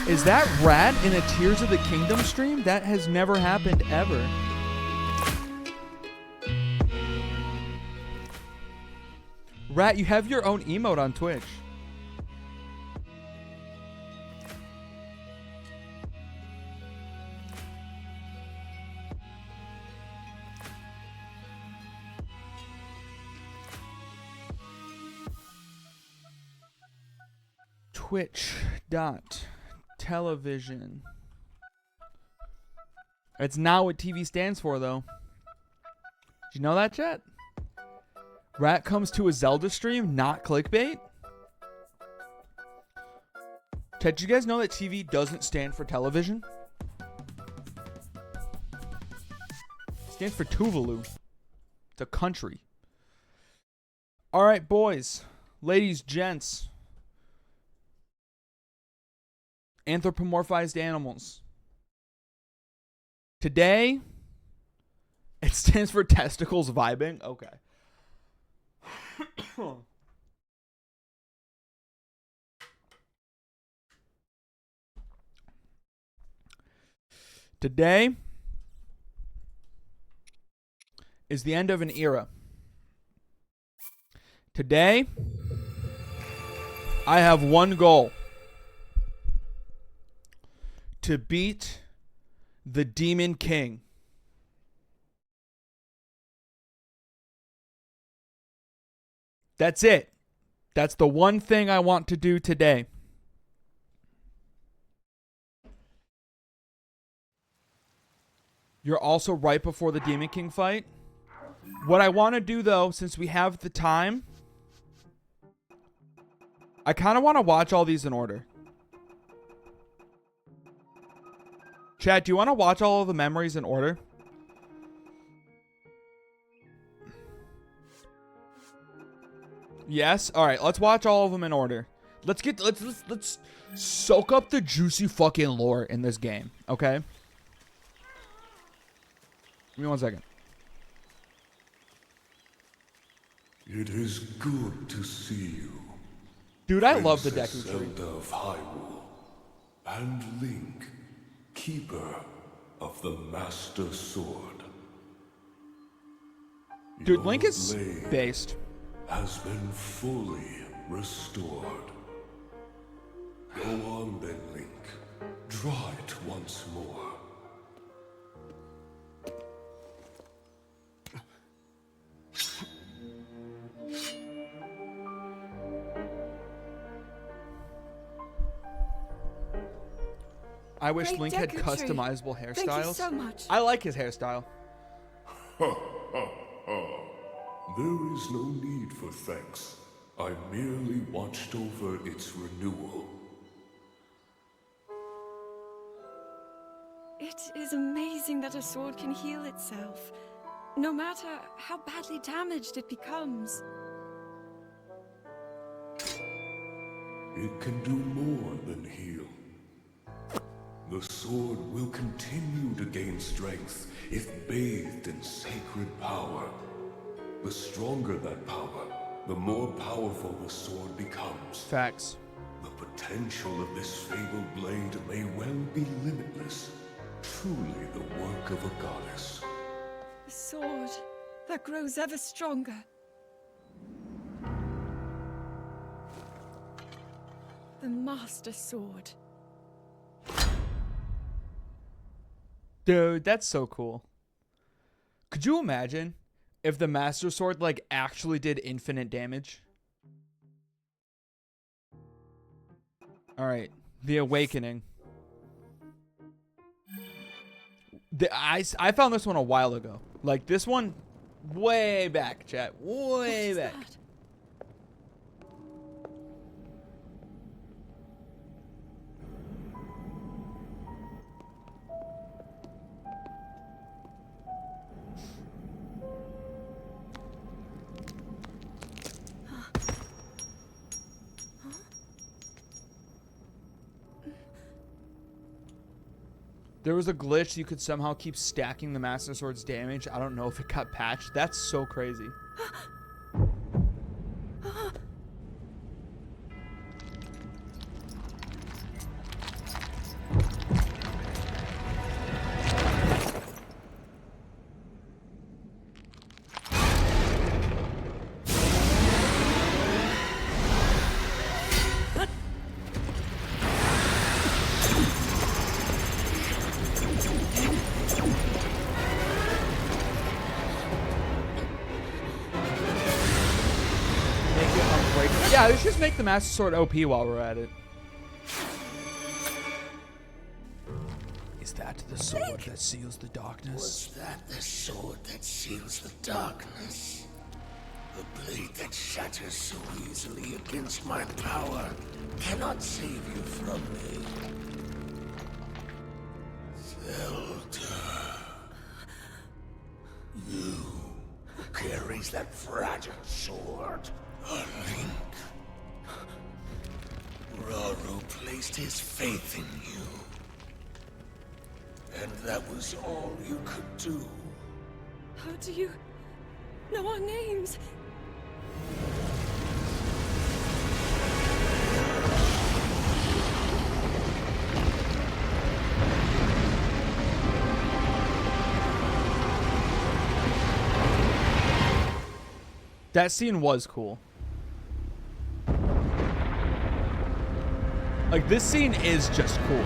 Is that Rat in a Tears of the Kingdom stream? That has never happened ever. Rat, you have your own emote on Twitch. Twitch.television. It's not what TV stands for, though. Did you know that, chat? Rat comes to a Zelda stream, not clickbait? Chat, did you guys know that TV doesn't stand for television? It stands for Tuvalu. It's a country. Alright, boys. Ladies, gents. Anthropomorphized animals. Today, it stands for testicles vibing. Okay. Today is the end of an era. Today, I have one goal. To beat the Demon King. That's it. That's the one thing I want to do today. You're also right before the Demon King fight. What I want to do, though, since we have the time, I kind of want to watch all these in order. Chat, do you want to watch all of the memories in order? Yes? Alright, let's watch all of them in order. Let's soak up the juicy fucking lore in this game, okay? Give me 1 second. It is good to see you. Dude, I love the Princess Deku tree. Zelda of Hyrule, and Link, keeper of the Master Sword. Dude, Your Link is blade based. has been fully restored. Go on then, Link. Draw it once more. I wish Great Link had Deku tree. customizable hairstyles. Thank you so much. I like his hairstyle. There is no need for thanks. I merely watched over its renewal. It is amazing that a sword can heal itself, no matter how badly damaged it becomes. It can do more than heal. The sword will continue to gain strength if bathed in sacred power. The stronger that power, the more powerful the sword becomes. Facts. The potential of this fabled blade may well be limitless. Truly the work of a goddess. A sword that grows ever stronger. The Master Sword. Dude, that's so cool. Could you imagine if the Master Sword, like, actually did infinite damage? All right. The Awakening. I found this one a while ago. Like, this one, way back, chat. Way back. That? There was a glitch. You could somehow keep stacking the Master Sword's damage. I don't know if it got patched. That's so crazy. Yeah, let's just make the Master Sword OP while we're at it. Is that the sword that seals the darkness? Was that the sword that seals the darkness? The blade that shatters so easily against my power cannot save you from me. Zelda. You who carries that fragile sword. A link. Raru placed his faith in you. And that was all you could do. How do you know our names? That scene was cool. Like, this scene is just cool.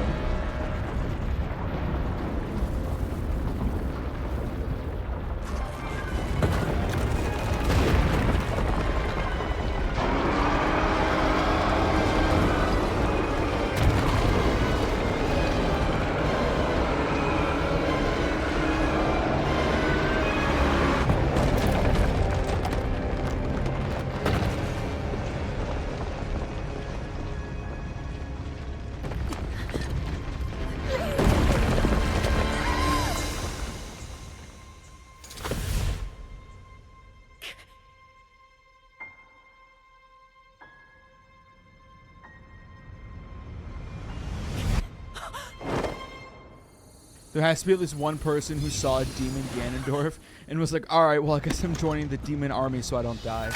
There has to be at least one person who saw a demon Ganondorf and was like, alright, well, I guess I'm joining the demon army so I don't die.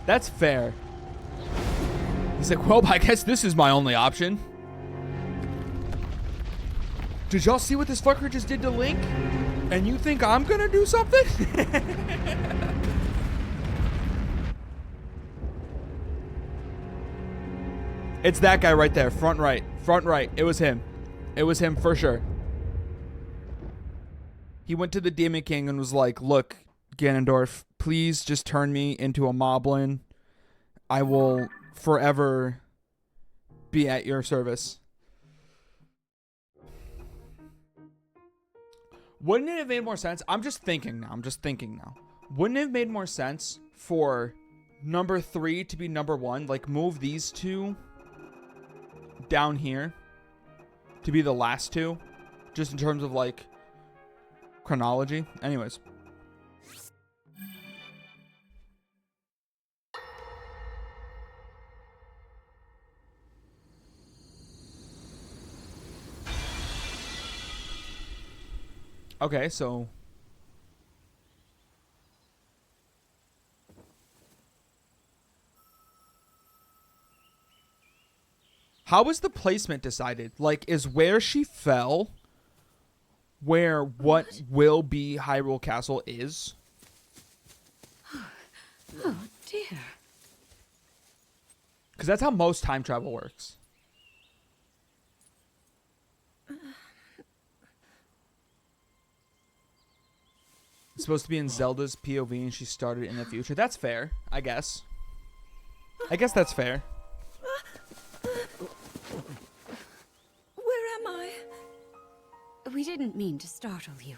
That's fair. He's like, well, I guess this is my only option. Did y'all see what this fucker just did to Link? And you think I'm gonna do something? It's that guy right there, front right. Front right. It was him. It was him for sure. He went to the Demon King and was like, look, Ganondorf, please just turn me into a moblin. I will forever be at your service. Wouldn't it have made more sense? I'm just thinking now. Wouldn't it have made more sense for number 3 to be number 1? Like, move these two down here to be the last two, just in terms of like chronology. Anyways, okay, so how was the placement decided? Like, is where she fell where what will be Hyrule Castle is? Oh, dear. Because that's how most time travel works. It's supposed to be in Zelda's POV and she started in the future. That's fair, I guess. I guess that's fair. didn't mean to startle you.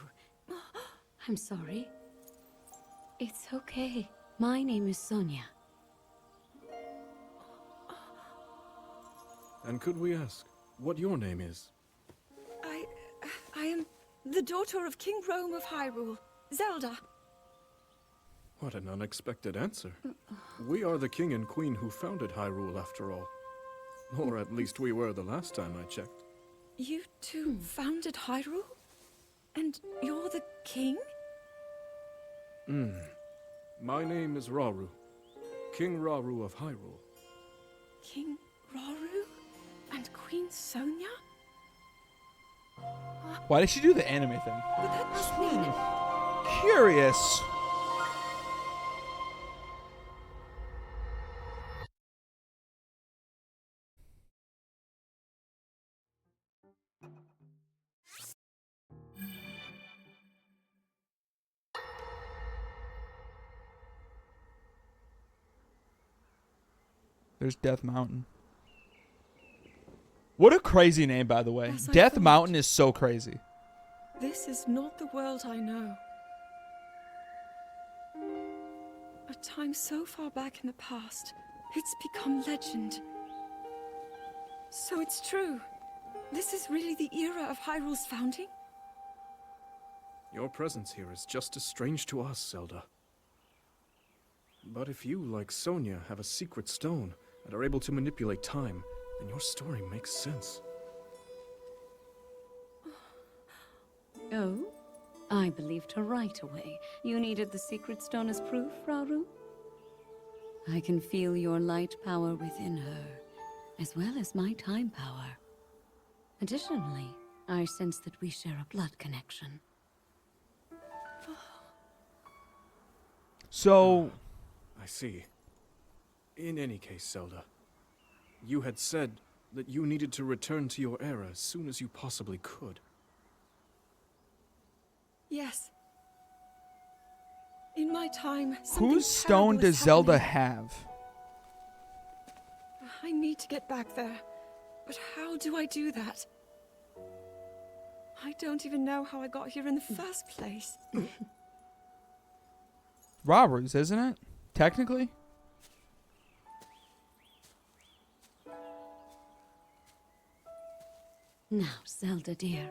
I'm sorry. It's okay. My name is Sonia. And could we ask what your name is? I am the daughter of King Rome of Hyrule, Zelda. What an unexpected answer. We are the king and queen who founded Hyrule, after all. Or at least we were the last time I checked. You two founded Hyrule? And you're the king? My name is Rauru. King Rauru of Hyrule. King Rauru? And Queen Sonia? Why did she do the anime thing? But that must mean... Curious. There's Death Mountain. What a crazy name, by the way. As I Death thought. Mountain is so crazy. This is not the world I know. A time so far back in the past, it's become legend. So it's true. This is really the era of Hyrule's founding? Your presence here is just as strange to us, Zelda. But if you, like Sonia, have a secret stone and are able to manipulate time, then your story makes sense. Oh? I believed her right away. You needed the secret stone as proof, Rauru? I can feel your light power within her, as well as my time power. Additionally, I sense that we share a blood connection. So, I see. In any case, Zelda, you had said that you needed to return to your era as soon as you possibly could. Yes. In my time, something whose stone terrible is does Zelda happening. have? I need to get back there. But how do I do that? I don't even know how I got here in the first place. Robert's, isn't it? Technically? Now, Zelda dear.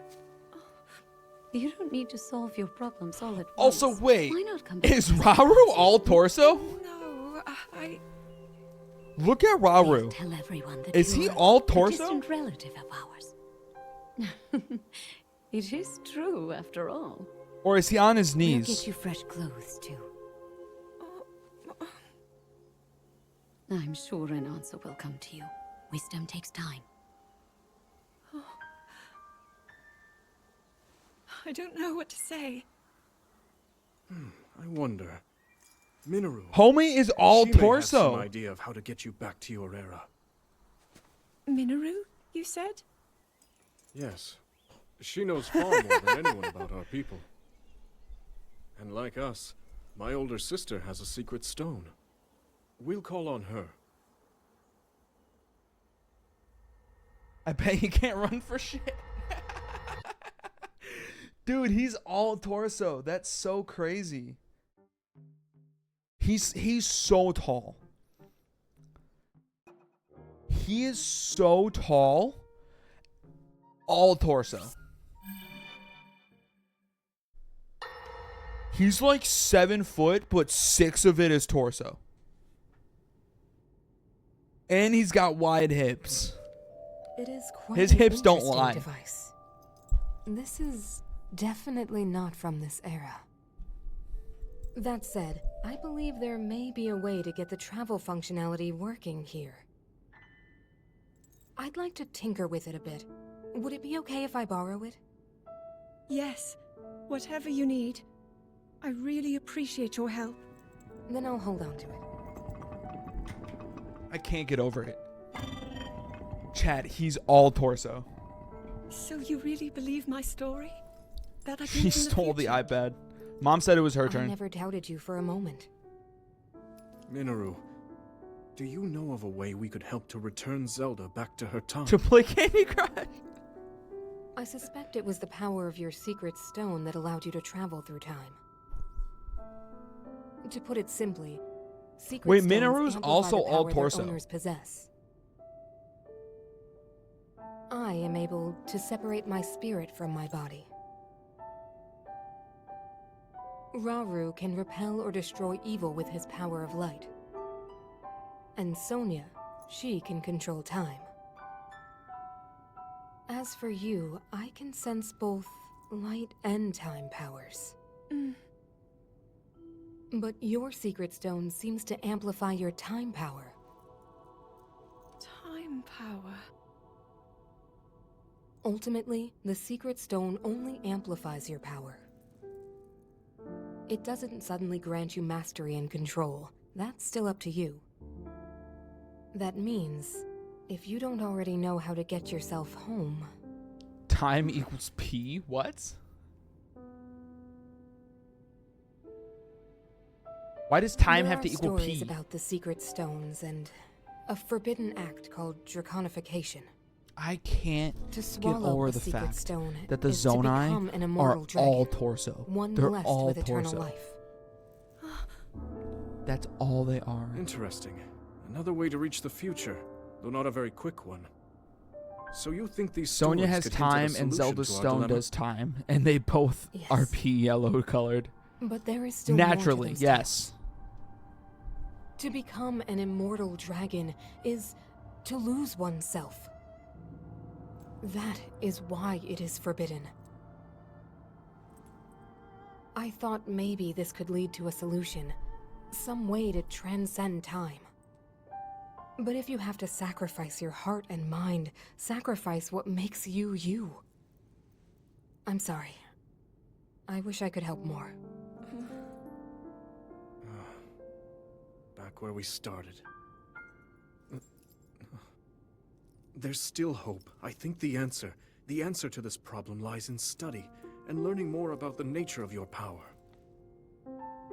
You don't need to solve your problems all at once. Also, wait. Why not come back Is to Rauru all torso? No, I... Look at Rauru. Tell everyone that Is he you're all a torso? distant relative of ours. It is true, after all. Or is he on his We'll knees? get you fresh clothes, too. I'm sure an answer will come to you. Wisdom takes time. I don't know what to say. I wonder. Minoru. Homie is all she may have torso. some idea of how to get you back to your era. Minoru, you said? Yes. She knows far more than anyone about our people. And like us, my older sister has a secret stone. We'll call on her. I bet he can't run for shit. Dude, he's all torso. That's so crazy. He's so tall. He is so tall. All torso. He's like 7 foot, but 6 of it is torso. And he's got wide hips. It is quite His an hips don't interesting lie. device. This is definitely not from this era. That said, I believe there may be a way to get the travel functionality working here. I'd like to tinker with it a bit. Would it be okay if I borrow it? Yes, whatever you need. I really appreciate your help. Then I'll hold on to it. I can't get over it. Chad, he's all torso. So you really believe my story? That I can She live in the stole the future? iPad. Mom said it was her I turn. never doubted you for a moment. Minoru, do you know of a way we could help to return Zelda back to her time? To play Candy Crush. I suspect it was the power of your secret stone that allowed you to travel through time. To put it simply, secret Wait, stones Minoru's amplify also the all power torso. their owners possess. I am able to separate my spirit from my body. Rauru can repel or destroy evil with his power of light. And Sonia, she can control time. As for you, I can sense both light and time powers. But your secret stone seems to amplify your time power. Time power. Ultimately, the secret stone only amplifies your power. It doesn't suddenly grant you mastery and control. That's still up to you. That means, if you don't already know how to get yourself home... Time equals P? What? Why does time have to equal There are stories P? about the secret stones and a forbidden act called draconification. I can't To get swallow over a the secret fact stone that the is to become Zonai an are immortal dragon, all torso. one They're blessed all with eternal torso. life. That's all they are. Interesting. Another way to reach the future, though not a very quick one. So you think these Sonia stories has could hint at a time and solution Zelda's to our stone dilemma? does time, and they both are Yes. P yellow colored. But there is still Naturally, more to those yes. tales. To become an immortal dragon is to lose oneself. That is why it is forbidden. I thought maybe this could lead to a solution, some way to transcend time. But if you have to sacrifice your heart and mind, sacrifice what makes you you. I'm sorry. I wish I could help more. Back where we started. There's still hope. I think the answer to this problem lies in study and learning more about the nature of your power.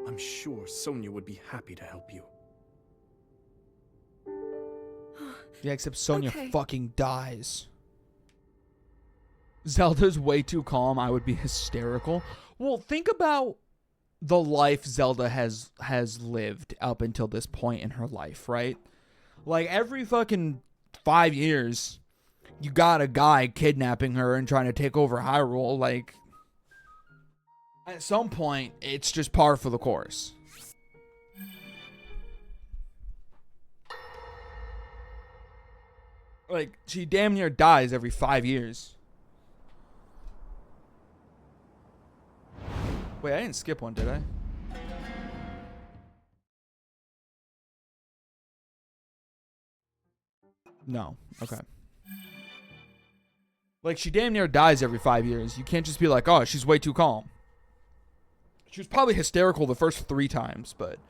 I'm sure Sonia would be happy to help you. Yeah, except Sonia Okay. fucking dies. Zelda's way too calm. I would be hysterical. Well, think about the life Zelda has lived up until this point in her life, right? Like every fucking 5 years, you got a guy kidnapping her and trying to take over Hyrule. Like, at some point, it's just par for the course. Like, she damn near dies every 5 years. Wait, I didn't skip one, did I? No. Okay. Like, she damn near dies every 5 years. You can't just be like, oh, she's way too calm. She was probably hysterical the first 3 times, but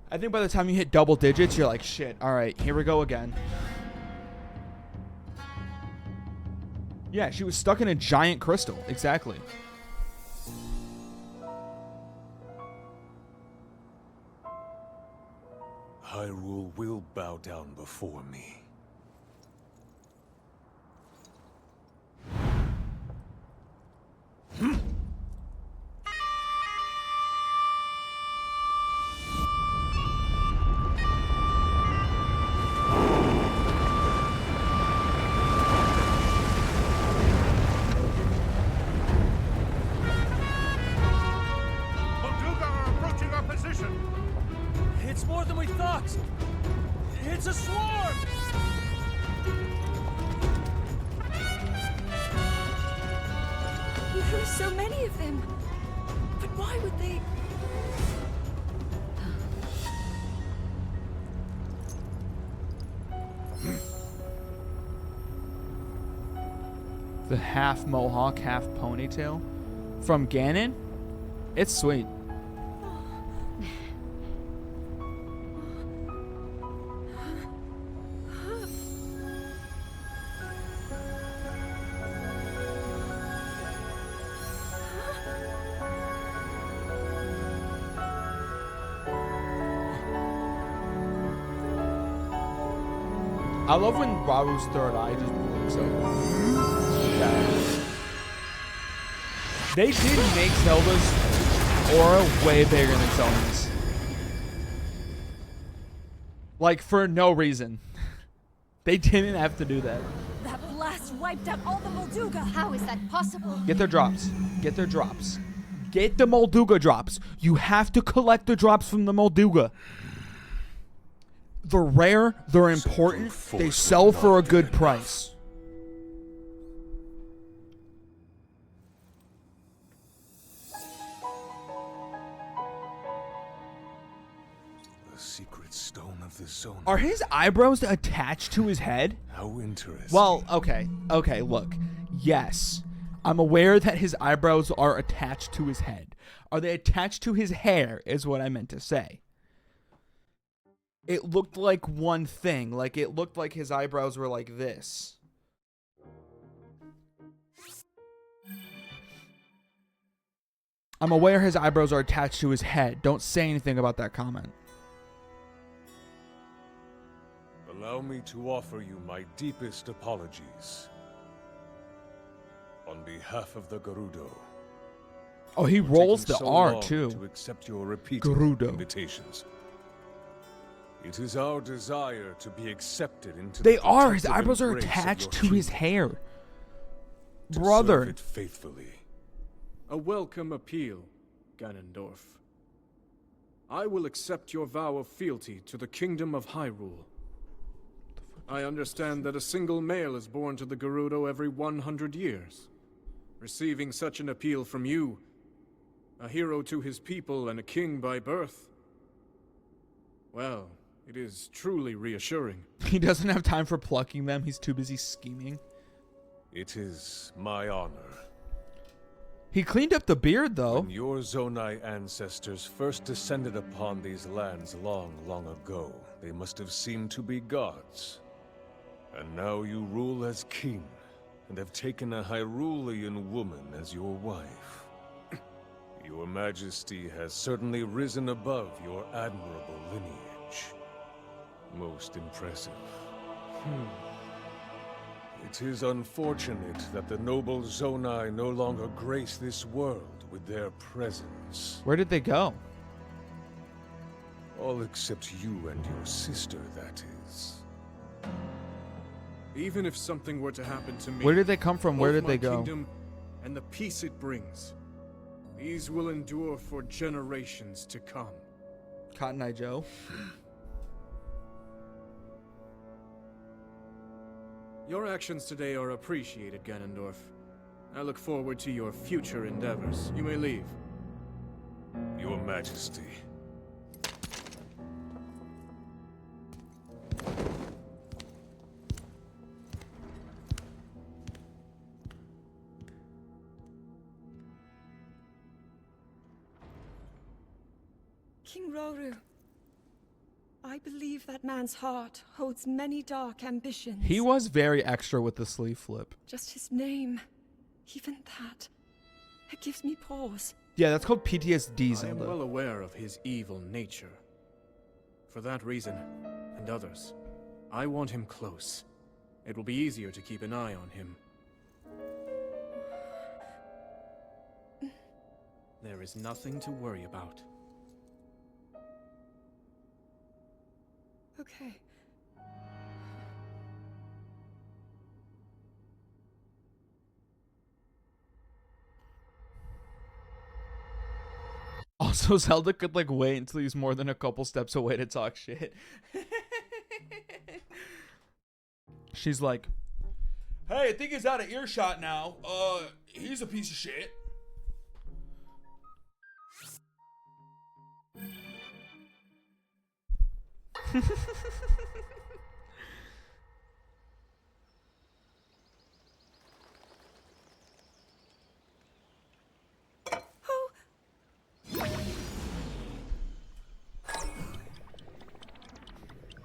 I think by the time you hit double digits, you're like, shit, all right, here we go again. Yeah, she was stuck in a giant crystal. Exactly. Hyrule will bow down before me. Molduga are approaching our position! It's more than we thought! It's a swarm! There are so many of them. But why would they... The half mohawk, half ponytail from Ganon. It's sweet. I love when Raru's third eye just blinks open. that. They did make Zelda's aura way bigger than Sony's. Like, for no reason. They didn't have to do that. That blast wiped out all the Molduga. How is that possible? Get their drops. Get their drops. Get the Molduga drops. You have to collect the drops from the Molduga. They're rare. They're important. They sell for a good price. The secret stone of the zone. Are his eyebrows attached to his head? How interesting. Well, okay. Okay, look. Yes. I'm aware that his eyebrows are attached to his head. Are they attached to his hair is what I meant to say. It looked like one thing. Like, it looked like his eyebrows were like this. I'm aware his eyebrows are attached to his head. Don't say anything about that comment. Allow me to offer you my deepest apologies. On behalf of the Gerudo. Oh, he rolls the So R long too. to accept your repeated Gerudo. invitations. It is our desire to be accepted into They the are. His protective eyebrows are embrace of attached your to his kingdom, hair. to Brother. serve it faithfully. A welcome appeal, Ganondorf. I will accept your vow of fealty to the Kingdom of Hyrule. I understand that a single male is born to the Gerudo every 100 years. Receiving such an appeal from you, a hero to his people and a king by birth, well, it is truly reassuring. He doesn't have time for plucking them. He's too busy scheming. It is my honor. He cleaned up the beard, though. When your Zonai ancestors first descended upon these lands long, long ago, they must have seemed to be gods. And now you rule as king, and have taken a Hyrulean woman as your wife. Your Majesty has certainly risen above your admirable lineage. Most impressive. It is unfortunate that the noble Zonai no longer grace this world with their presence. Where did they go? All except you and your sister, that is. Even if something were to happen to me, Where did they come from? Where both did they my go? kingdom and the peace it brings, these will endure for generations to come. Cotton Eye Joe. Your actions today are appreciated, Ganondorf. I look forward to your future endeavors. You may leave. Your Majesty. King Roru, I believe that man's heart holds many dark ambitions. He was very extra with the sleeve flip. Just his name, even that, it gives me pause. Yeah, that's called PTSD, I am Zelda. well aware of his evil nature. For that reason, and others, I want him close. It will be easier to keep an eye on him. There is nothing to worry about. Okay. Also, Zelda could like wait until he's more than a couple steps away to talk shit. She's like, "Hey, I think he's out of earshot now. He's a piece of shit."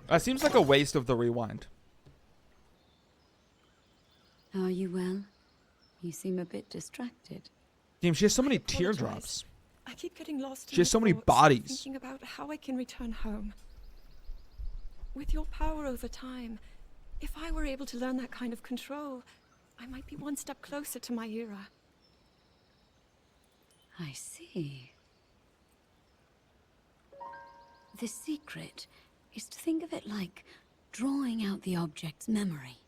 That seems like a waste of the rewind. Are you well? You seem a bit distracted. Damn, she has so many Apologize. teardrops. I keep getting lost in She has my so many thoughts, bodies. thinking about how I can return home. With your power over time, if I were able to learn that kind of control, I might be one step closer to my era. I see. The secret is to think of it like drawing out the object's memory.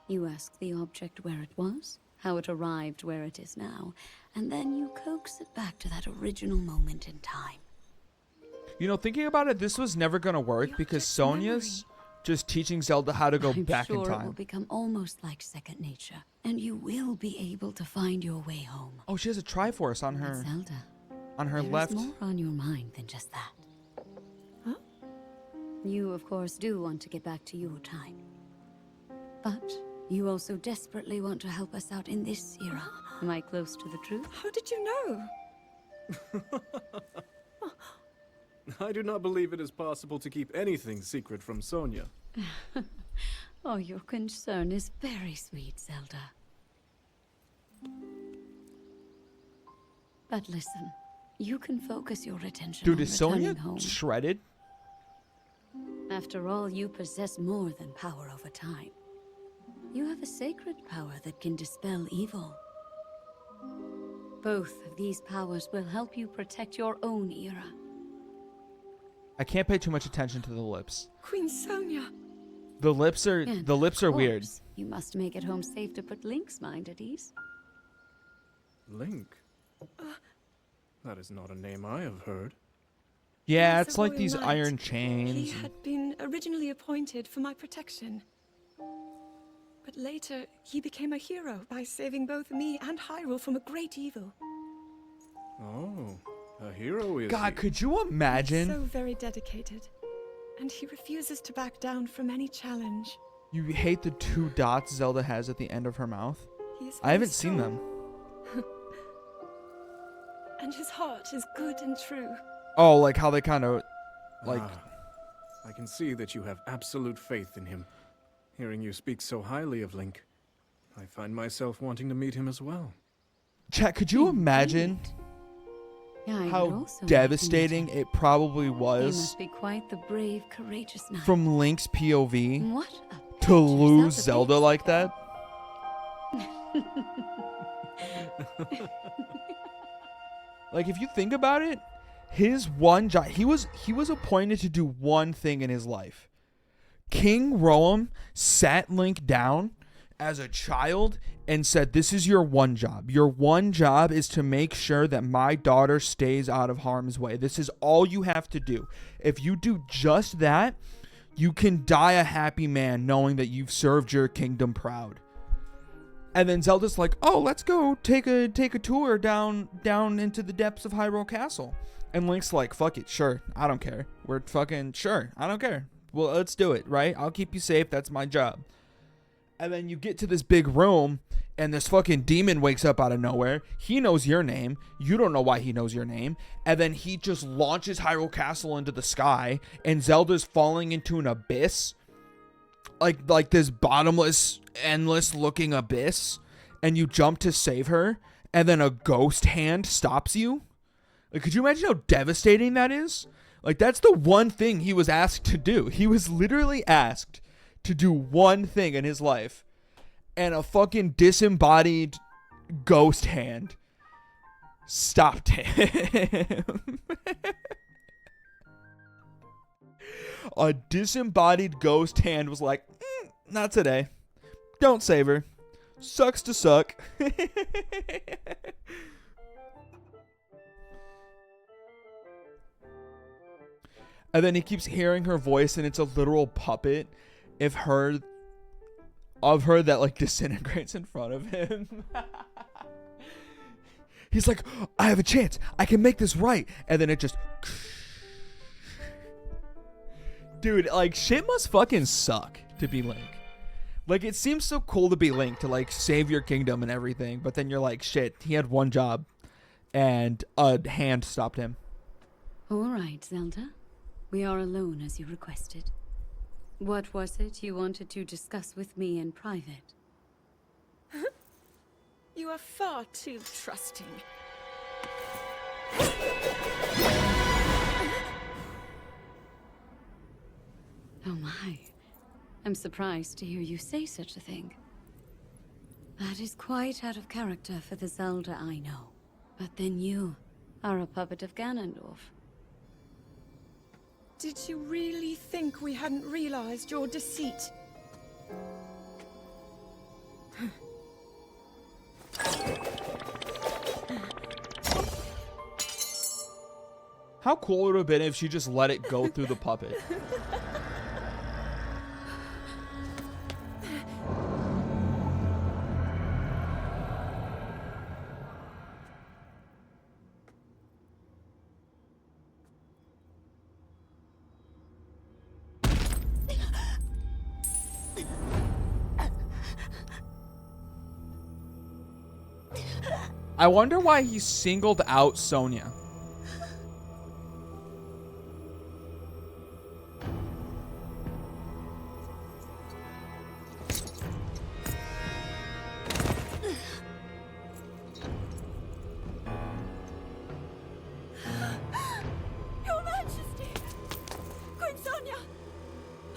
You ask the object where it was, how it arrived where it is now, and then you coax it back to that original moment in time. You know, thinking about it, this was never gonna work because Sonia's just teaching Zelda how to go back in I'm sure it will time. become almost like second nature, and you will be able to find your way home. Oh, she has a Triforce on But her Zelda, left. there is more on your mind than just that. Huh? You, of course, do want to get back to your time. But you also desperately want to help us out in this era. Am I close to the truth? How did you know? I do not believe it is possible to keep anything secret from Sonia. Oh, your concern is very sweet, Zelda. But listen, you can focus your attention Dude, on is Sonia returning home. shredded? After all, you possess more than power over time. You have a sacred power that can dispel evil. Both of these powers will help you protect your own era. I can't pay too much attention to the lips. Queen Sonia. The lips are And weird. of course, you must make it home safe to put Link's mind at ease. Link? That is not a name I have heard. Yeah, He was it's a like royal these knight. iron He chains. had been originally appointed for my protection. But later, he became a hero by saving both me and Hyrule from a great evil. Oh, a hero is God, he? could you imagine? So very dedicated. And he refuses to back down from any challenge. You hate the 2 dots Zelda has at the end of her mouth? He is I very haven't seen strong. them. And his heart is good and true. Oh, like how they kind of, like, I can see that you have absolute faith in him. Hearing you speak so highly of Link, I find myself wanting to meet him as well. chat, could you imagine Yeah, I would how also like to meet devastating him. it probably He was must be quite the brave, courageous knight. from Link's POV What a to picture lose Zelda Zelda like that? Like, if you think about it, his one job, he was appointed to do one thing in his life. King Roam sat Link down as a child and said, this is your one job. Your one job is to make sure that my daughter stays out of harm's way. This is all you have to do. If you do just that, you can die a happy man knowing that you've served your kingdom proud. And then Zelda's like, oh, let's go take a tour down into the depths of Hyrule Castle. And Link's like, fuck it, sure, I don't care. We're fucking, sure, I don't care. Well, let's do it, right? I'll keep you safe, that's my job. And then you get to this big room, and this fucking demon wakes up out of nowhere. He knows your name. You don't know why he knows your name. And then he just launches Hyrule Castle into the sky, and Zelda's falling into an abyss. Like this bottomless, endless looking abyss, and you jump to save her, and then a ghost hand stops you. Like, could you imagine how devastating that is? Like, that's the one thing he was asked to do. He was literally asked to do one thing in his life, and a fucking disembodied ghost hand stopped him. A disembodied ghost hand was like, not today. Don't save her. Sucks to suck. And then he keeps hearing her voice, and it's a literal puppet of her that like disintegrates in front of him. He's like, I have a chance. I can make this right. And then it just... Dude, like, shit must fucking suck to be Link. Like, it seems so cool to be Link, to, like, save your kingdom and everything. But then you're like, shit, he had one job. And a hand stopped him. All right, Zelda. We are alone as you requested. What was it you wanted to discuss with me in private? You are far too trusting. Oh my. I'm surprised to hear you say such a thing. That is quite out of character for the Zelda I know. But then you are a puppet of Ganondorf. Did you really think we hadn't realized your deceit? How cool would it have been if she just let it go through the puppet? I wonder why he singled out Sonya. Your Majesty! Queen Sonya!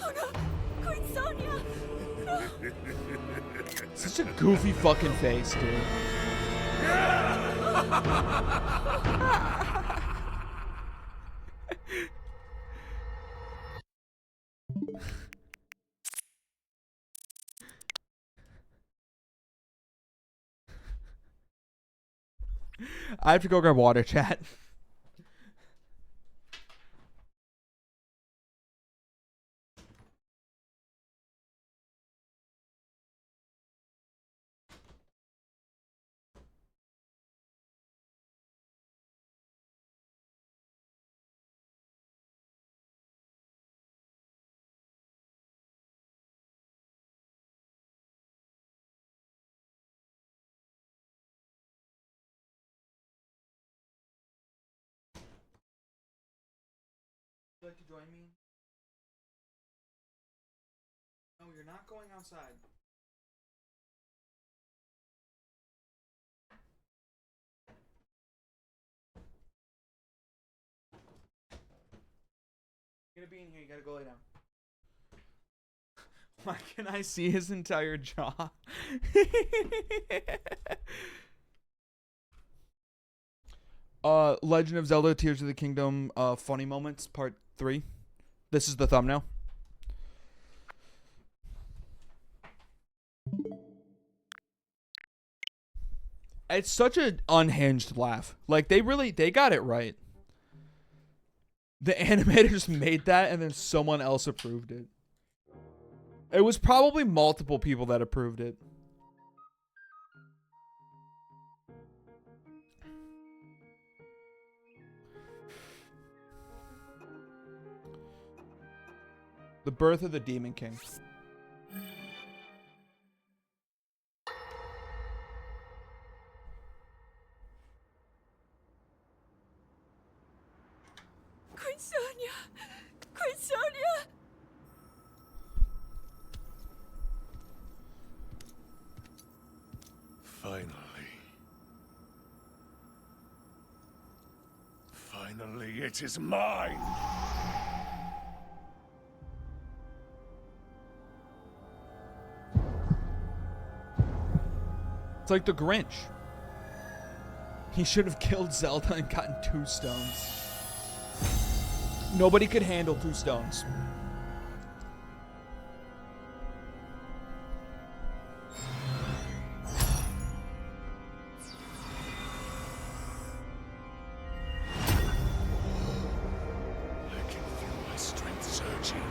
Oh no! Queen Sonya! No! Such a goofy fucking face, dude. I have to go grab water, chat. Would you like to join me? No, you're not going outside. You're gonna be in here, you gotta go lay down. Why can I see his entire jaw? Legend of Zelda Tears of the Kingdom funny moments part 3. This is the thumbnail. It's such an unhinged laugh. Like they got it right. The animators made that and then someone else approved it. It was probably multiple people that approved it. The birth of the Demon King. Queen Sonya! Queen Sonya! Finally, it is mine! It's like the Grinch. He should have killed Zelda and gotten 2 stones. Nobody could handle 2 stones. I can feel my strength surging.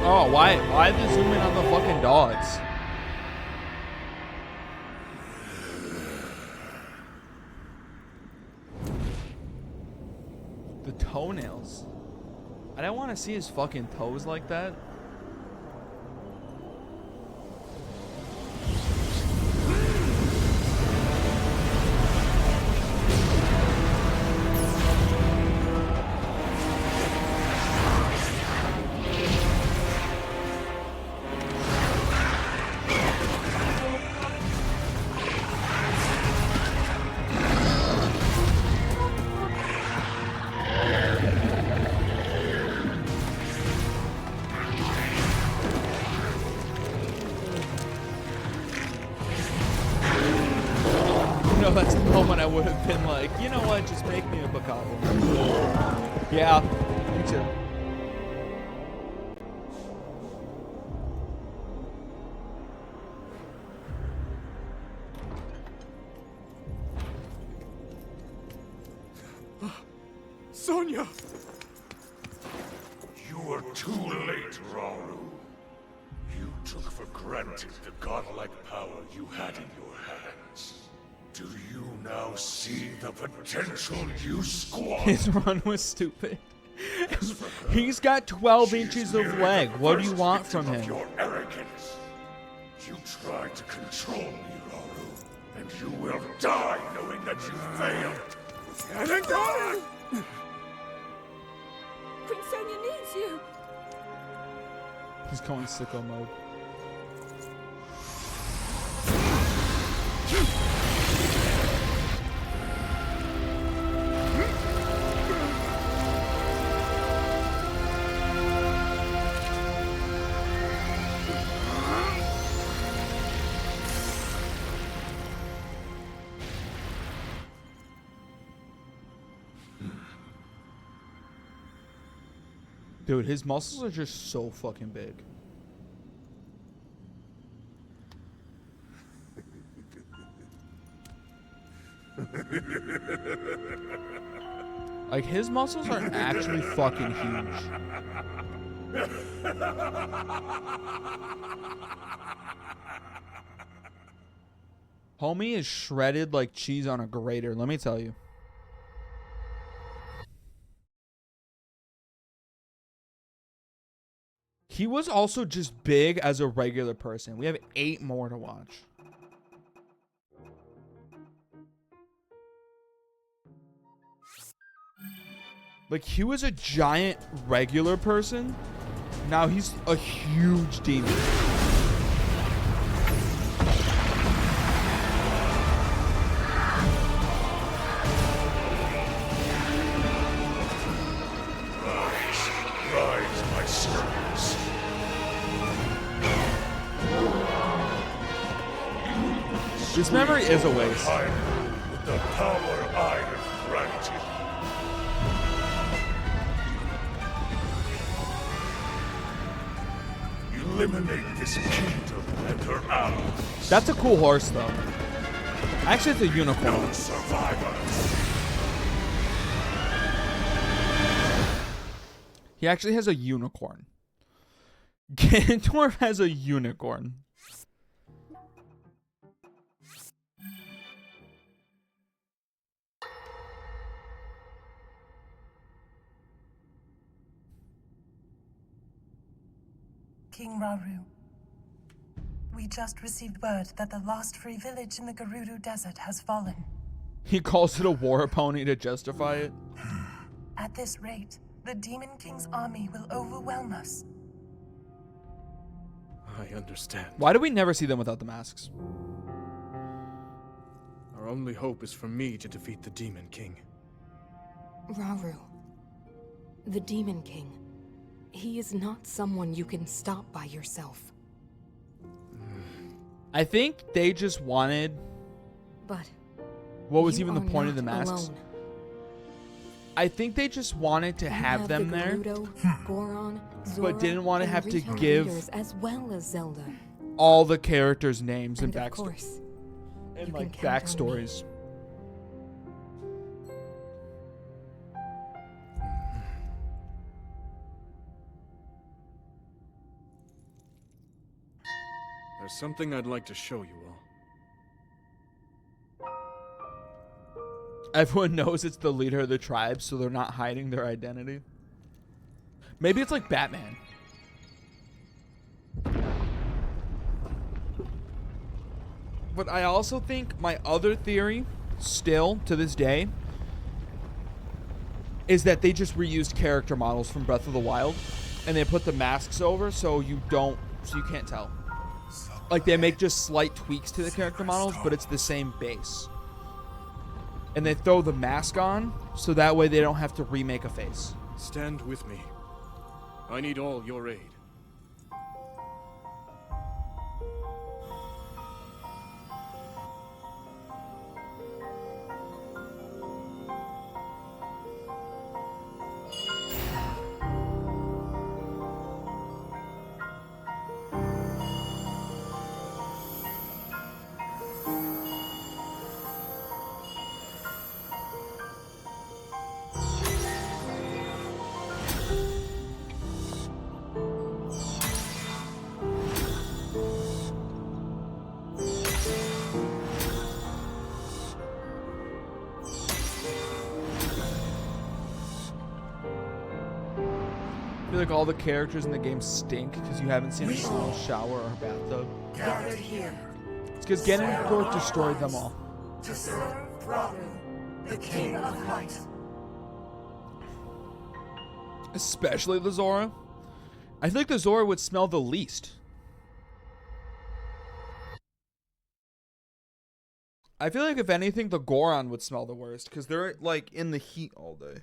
Oh, why the zoom in on the fucking dogs? The toenails. I don't want to see his fucking toes like that. been like, you know what, just make me a bokoblin. Yeah, me too. Sonya! You are too late, Rauru. You took for granted the godlike power you had in your hands. Do you now see the potential you squandered? His run was stupid. He's got 12 inches of leg. What do you want from him? Your arrogance. You tried to control me, Rauru, and you will die knowing that you failed. And God! Queen Sonia needs you. He's going sicko mode. Dude, his muscles are just so fucking big. Like, his muscles are actually fucking huge. Homie is shredded like cheese on a grater, let me tell you. He was also just big as a regular person. We have 8 more to watch. Like, he was a giant regular person. Now he's a huge demon. Rise, my servants. This memory is a waste. I rule with the power I have granted. Eliminate this kingdom and her allies. That's a cool horse, though. Actually, it's a unicorn. No survivors. He actually has a unicorn. Ganondorf has a unicorn. King Rauru, we just received word that the lost free village in the Gerudo Desert has fallen. He calls it a war pony to justify it. At this rate, the Demon King's army will overwhelm us. I understand. Why do we never see them without the masks? Our only hope is for me to defeat the Demon King. Rauru, the Demon King. He is not someone you can stop by yourself. I think they just wanted... But what was you even the are point of the not masks? alone. I think they just wanted to You have them the there, Gerudo, Goron, Zora, didn't want to and have to Riha give leaders as well as Zelda. all the characters' names and of backstories. course, And you like can count on backstories. There's something I'd like to show you all. Everyone knows it's the leader of the tribe, so they're not hiding their identity. Maybe it's like Batman. But I also think my other theory, still to this day, is that they just reused character models from Breath of the Wild and they put the masks over so you can't tell. Like, they make just slight tweaks to the character models, but it's the same base. And they throw the mask on, so that way they don't have to remake a face. Stand with me. I need all your aid. feel like all the characters in the game stink because you haven't seen a single shower or bathtub. Gathered here. It's because Ganondorf destroyed them all. To serve Raru, the King of Light. Especially the Zora. I think the Zora would smell the least. I feel like if anything, the Goron would smell the worst because they're like in the heat all day.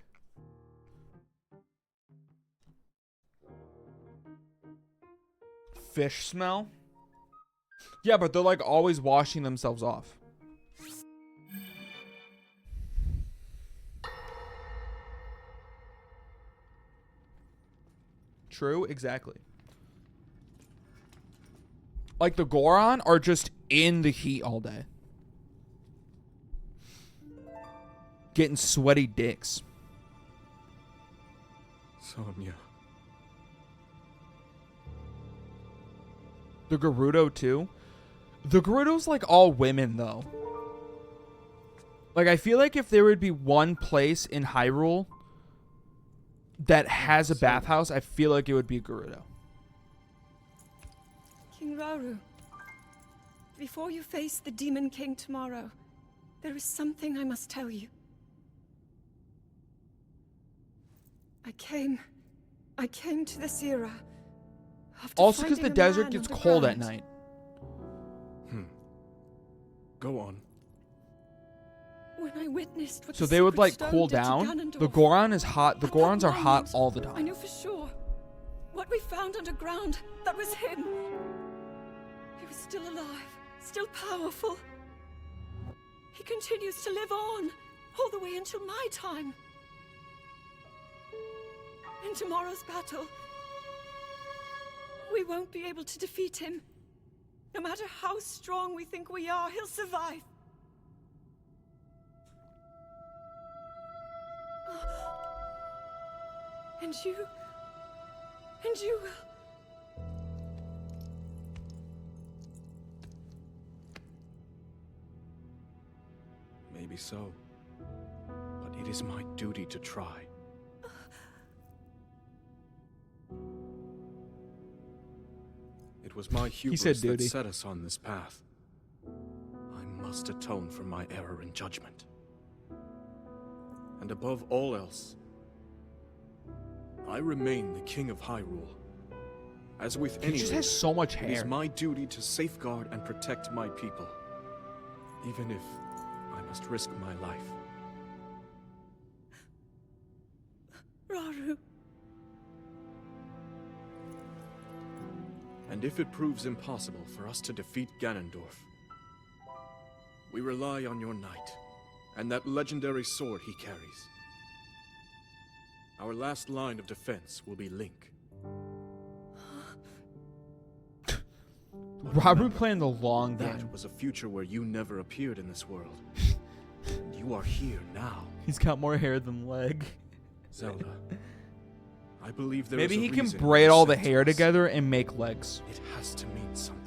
Fish smell? Yeah, but they're like always washing themselves off. True, exactly. Like the Goron are just in the heat all day. Getting sweaty dicks. Sonya. The Gerudo too. The Gerudo's like all women though. Like I feel like if there would be one place in Hyrule that has a bathhouse, I feel like it would be Gerudo. King Rauru, before you face the Demon King tomorrow, there is something I must tell you. I came to this era. Also because the desert gets cold at night. Go on. When I witnessed what So the they would Secret like Stone cool did to down. Ganondorf, The Goron is hot. The at that Gorons are hot moment, all the I time. knew for sure. What we found underground, that was him. He was still alive, still powerful. He continues to live on, all the way until my time. In tomorrow's battle, we won't be able to defeat him. No matter how strong we think we are, he'll survive. And you will. Maybe so. But it is my duty to try. It was my hubris that set us on this path. I must atone for my error in judgment. And above all else, I remain the King of Hyrule. As with any He just has so much hair. It is my duty to safeguard and protect my people, even if I must risk my life. Rauru. And if it proves impossible for us to defeat Ganondorf, we rely on your knight, and that legendary sword he carries. Our last line of defense will be Link. Rauru playing the long game. That was a future where you never appeared in this world. And you are here now. He's got more hair than leg. Zelda, I believe there Maybe is a he can reason braid you all the sent hair us. together and make legs. It has to mean something.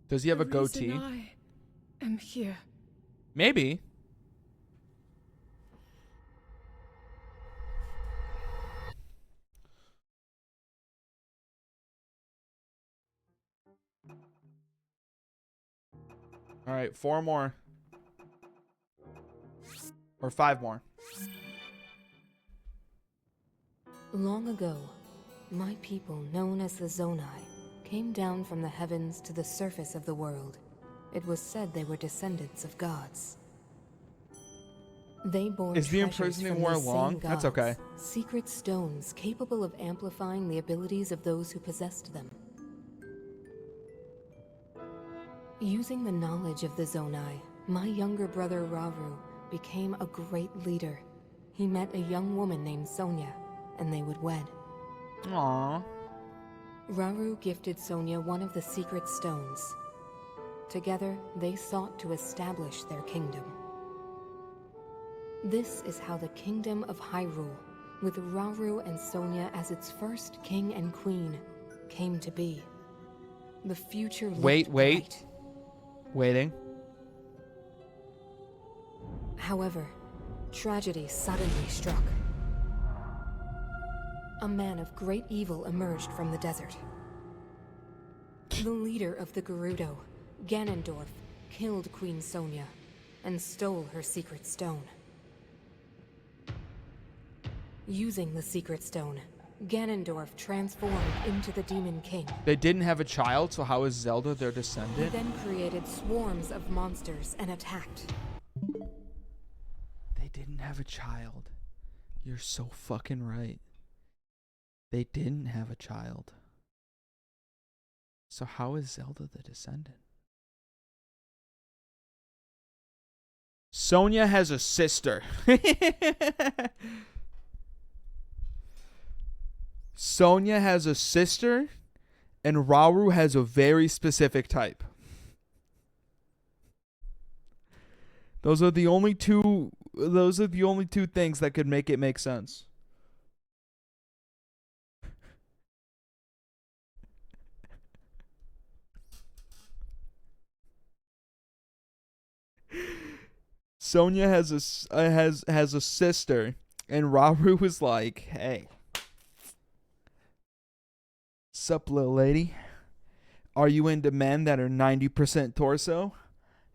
Does he have a The goatee? reason I am here. Maybe. All right, 4 more. Or 5 more. Long ago, my people, known as the Zonai, came down from the heavens to the surface of the world. It was said they were descendants of gods. They bore Is the treasures imprisoning from war these same long? That's gods, okay. secret stones capable of amplifying the abilities of those who possessed them. Using the knowledge of the Zonai, my younger brother Rauru became a great leader. He met a young woman named Sonya, and they would wed. Aww. Rauru gifted Sonya one of the secret stones. Together, they sought to establish their kingdom. This is how the kingdom of Hyrule, with Rauru and Sonya as its first king and queen, came to be. The future looked Wait. bright. Waiting. However, tragedy suddenly struck. A man of great evil emerged from the desert. The leader of the Gerudo, Ganondorf, killed Queen Sonia and stole her secret stone. Using the secret stone, Ganondorf transformed into the Demon King. They didn't have a child, so how is Zelda their He descendant? then created swarms of monsters and attacked. They didn't have a child. You're so fucking right. They didn't have a child. So how is Zelda the descendant? Sonia has a sister. Sonia has a sister, and Rauru has a very specific type. Those are the only two things that could make it make sense. Sonia has a sister, and Rauru was like, "Hey, sup, little lady? Are you into men that are 90% torso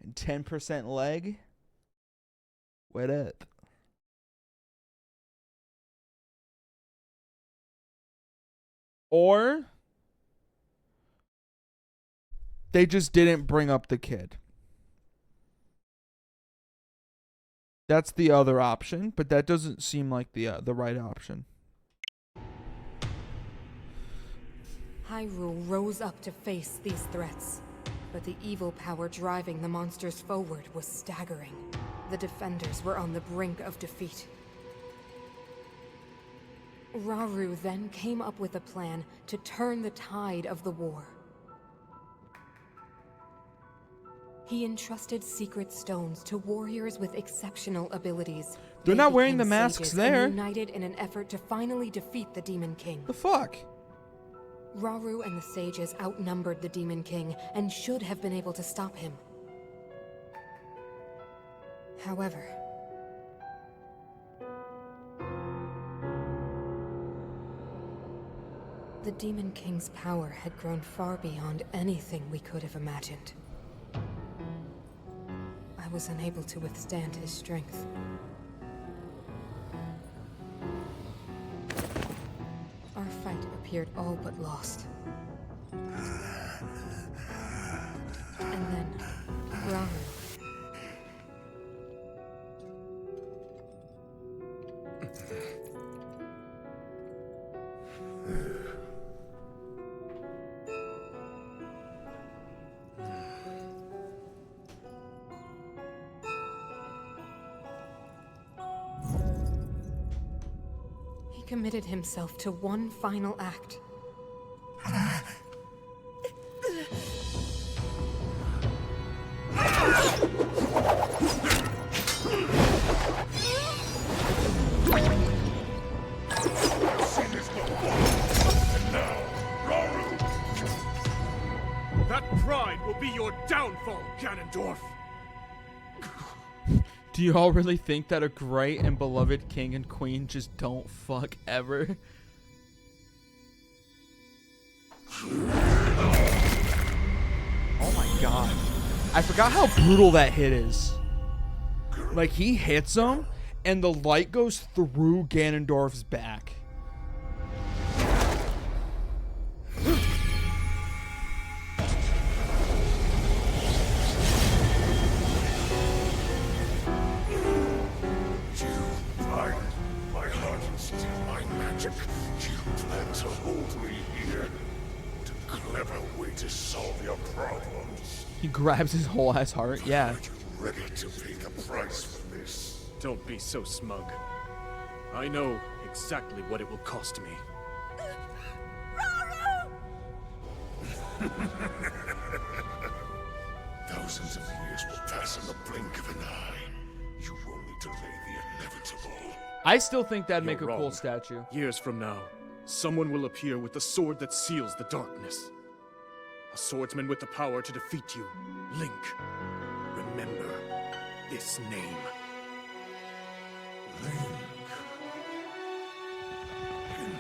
and 10% leg? What up?" Or they just didn't bring up the kid. That's the other option, but that doesn't seem like the right option. Hyrule rose up to face these threats, but the evil power driving the monsters forward was staggering. The defenders were on the brink of defeat. Rauru then came up with a plan to turn the tide of the war. He entrusted secret stones to warriors with exceptional abilities. They're They not wearing became the masks sages there. and united in an effort to finally defeat the Demon King. The fuck? Rauru and the sages outnumbered the Demon King and should have been able to stop him. However, the Demon King's power had grown far beyond anything we could have imagined. I was unable to withstand his strength. Our fight appeared all but lost. And then, Rauru. He committed himself to one final act. That pride will be your downfall, Ganondorf! Do you all really think that a great and beloved king and queen just don't fuck ever? Oh my god. I forgot how brutal that hit is. Like, he hits him, and the light goes through Ganondorf's back. My heart and steal my magic. You plan to hold me here. What a clever way to solve your problems. He grabs his whole ass heart, yeah. Are you ready to pay the price for this? Don't be so smug. I know exactly what it will cost me. Thousands of years will pass in the blink of an eye. You only delay the inevitable. I still think that'd make a You're cool wrong. statue. Years from now, someone will appear with the sword that seals the darkness. A swordsman with the power to defeat you, Link. Remember this name. Link.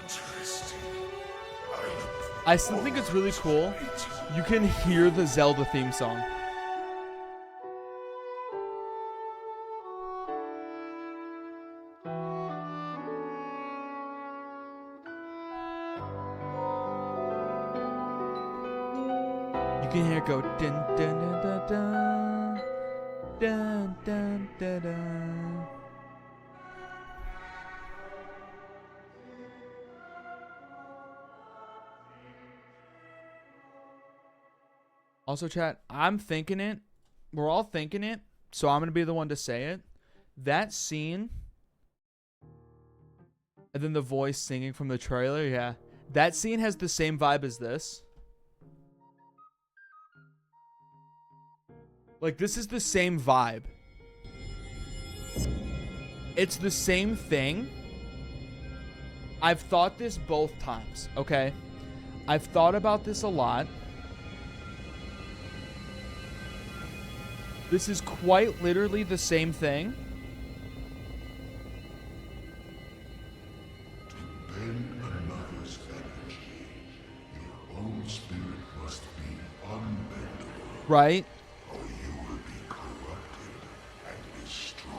Interesting. I still think it's really cool. You can hear the Zelda theme song. You can hear it go dun dun dun dun dun dun dun dun. Also, chat, I'm thinking it. We're all thinking it, so I'm going to be the one to say it. That scene, and then the voice singing from the trailer, yeah. That scene has the same vibe as this. Like, this is the same vibe. It's the same thing. I've thought this both times, okay? I've thought about this a lot. This is quite literally the same thing. To bend another's energy, your own spirit must be unbendable. Right? Or you will be corrupted and destroyed.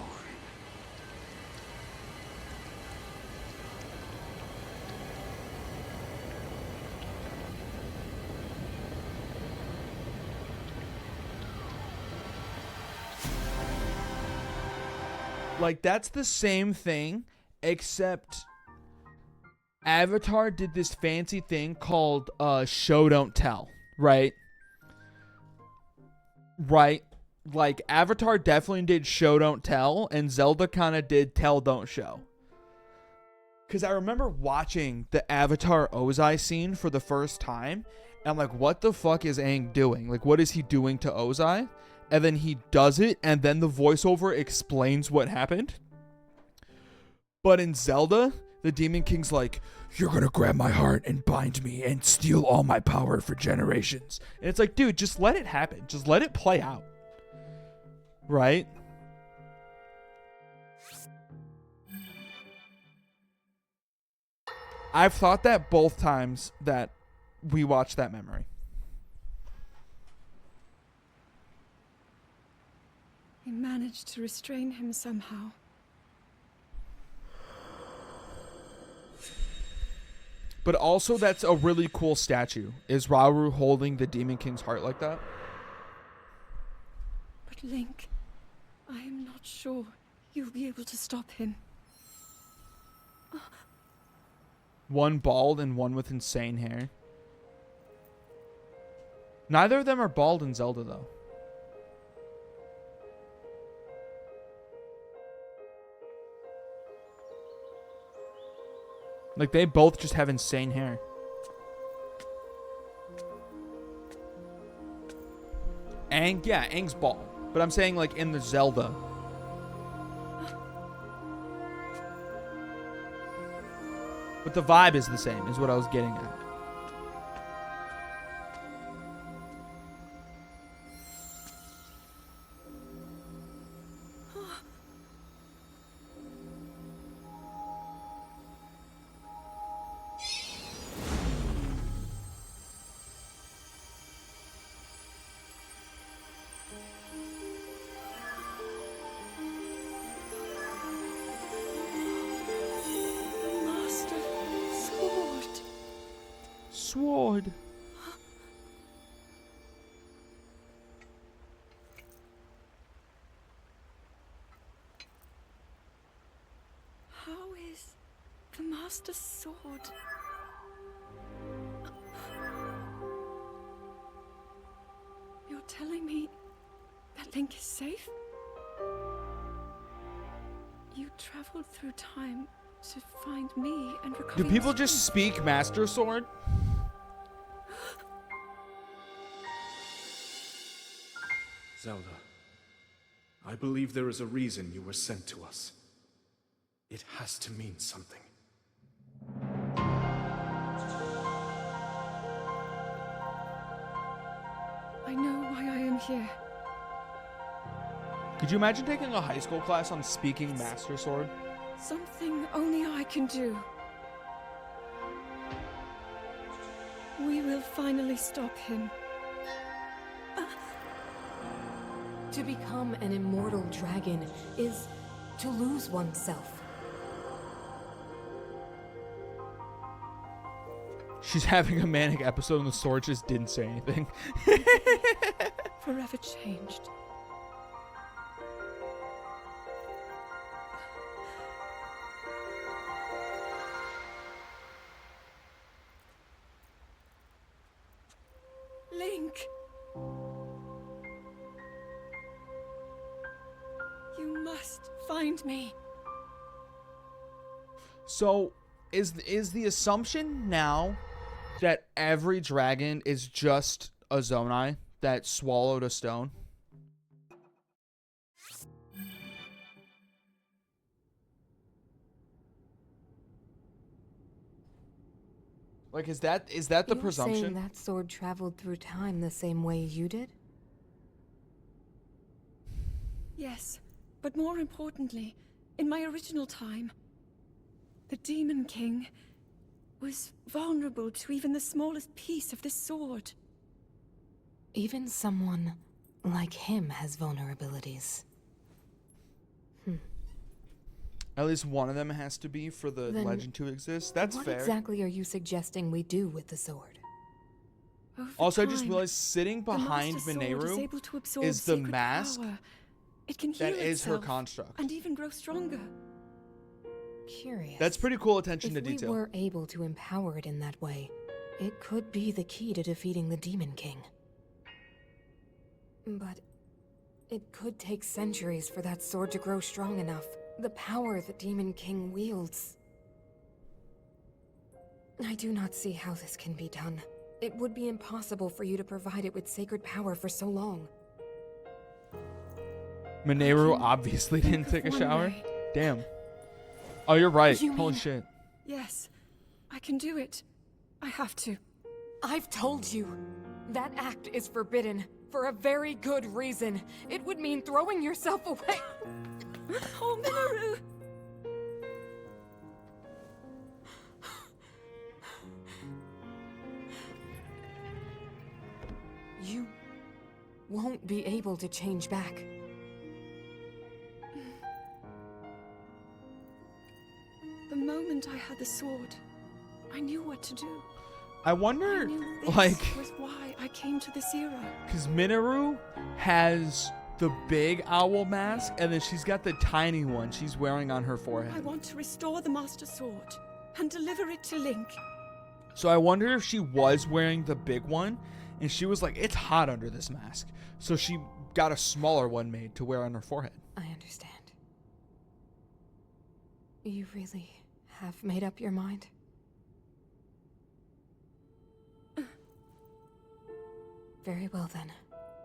Like, that's the same thing, except Avatar did this fancy thing called show don't tell, right? Right? Like, Avatar definitely did show don't tell, and Zelda kind of did tell don't show. Because I remember watching the Avatar Ozai scene for the first time, and I'm like, what the fuck is Aang doing? Like, what is he doing to Ozai? And then he does it, and then the voiceover explains what happened. But in Zelda, the Demon King's like, you're gonna grab my heart and bind me and steal all my power for generations. And it's like, dude, just let it happen. Just let it play out. Right? I've thought that both times that we watched that memory. We managed to restrain him somehow. But also, that's a really cool statue. Is Rauru holding the Demon King's heart like that? But Link, I am not sure you'll be able to stop him. One bald and one with insane hair. Neither of them are bald in Zelda, though. Like, they both just have insane hair. Aang, yeah, Aang's bald. But I'm saying, like, in the Zelda. But the vibe is the same, is what I was getting at. Sword. How is the Master's sword? You're telling me that Link is safe? You traveled through time to find me and recover. Do people just speak Master Sword? Zelda, I believe there is a reason you were sent to us. It has to mean something. I know why I am here. Could you imagine taking a high school class on speaking Master Sword? Something only I can do. We will finally stop him. To become an immortal dragon is to lose oneself. She's having a manic episode and the sword just didn't say anything. Forever changed. Link! You must find me. So, is the assumption now that every dragon is just a Zonai that swallowed a stone? Like, is that the presumption? Saying that sword traveled through time the same way you did? Yes, but more importantly, in my original time, the Demon King was vulnerable to even the smallest piece of this sword. Even someone like him has vulnerabilities. At least one of them has to be for the Then legend to exist. That's what fair. What exactly are you suggesting we do with the sword? Also, I just realized sitting behind Mineru is the mask it can heal that is her itself construct. And even grow stronger. Curious. That's pretty cool attention to detail. If we were able to empower it in that way, it could be the key to defeating the Demon King. But it could take centuries for that sword to grow strong enough. The power the Demon King wields. I do not see how this can be done. It would be impossible for you to provide it with sacred power for so long. Mineru obviously didn't take a shower. Damn. Oh, you're right. Holy shit. Yes, I can do it. I have to. I've told you. That act is forbidden. For a very good reason. It would mean throwing yourself away. Oh, Mineru! You won't be able to change back. The moment I had the sword, I knew what to do. I wonder, I knew this like, was why I came to this era. because Mineru has the big owl mask, and then she's got the tiny one she's wearing on her forehead. I want to restore the Master Sword and deliver it to Link. So I wonder if she was wearing the big one, and she was like, it's hot under this mask. So she got a smaller one made to wear on her forehead. I understand. You really have made up your mind? Very well then.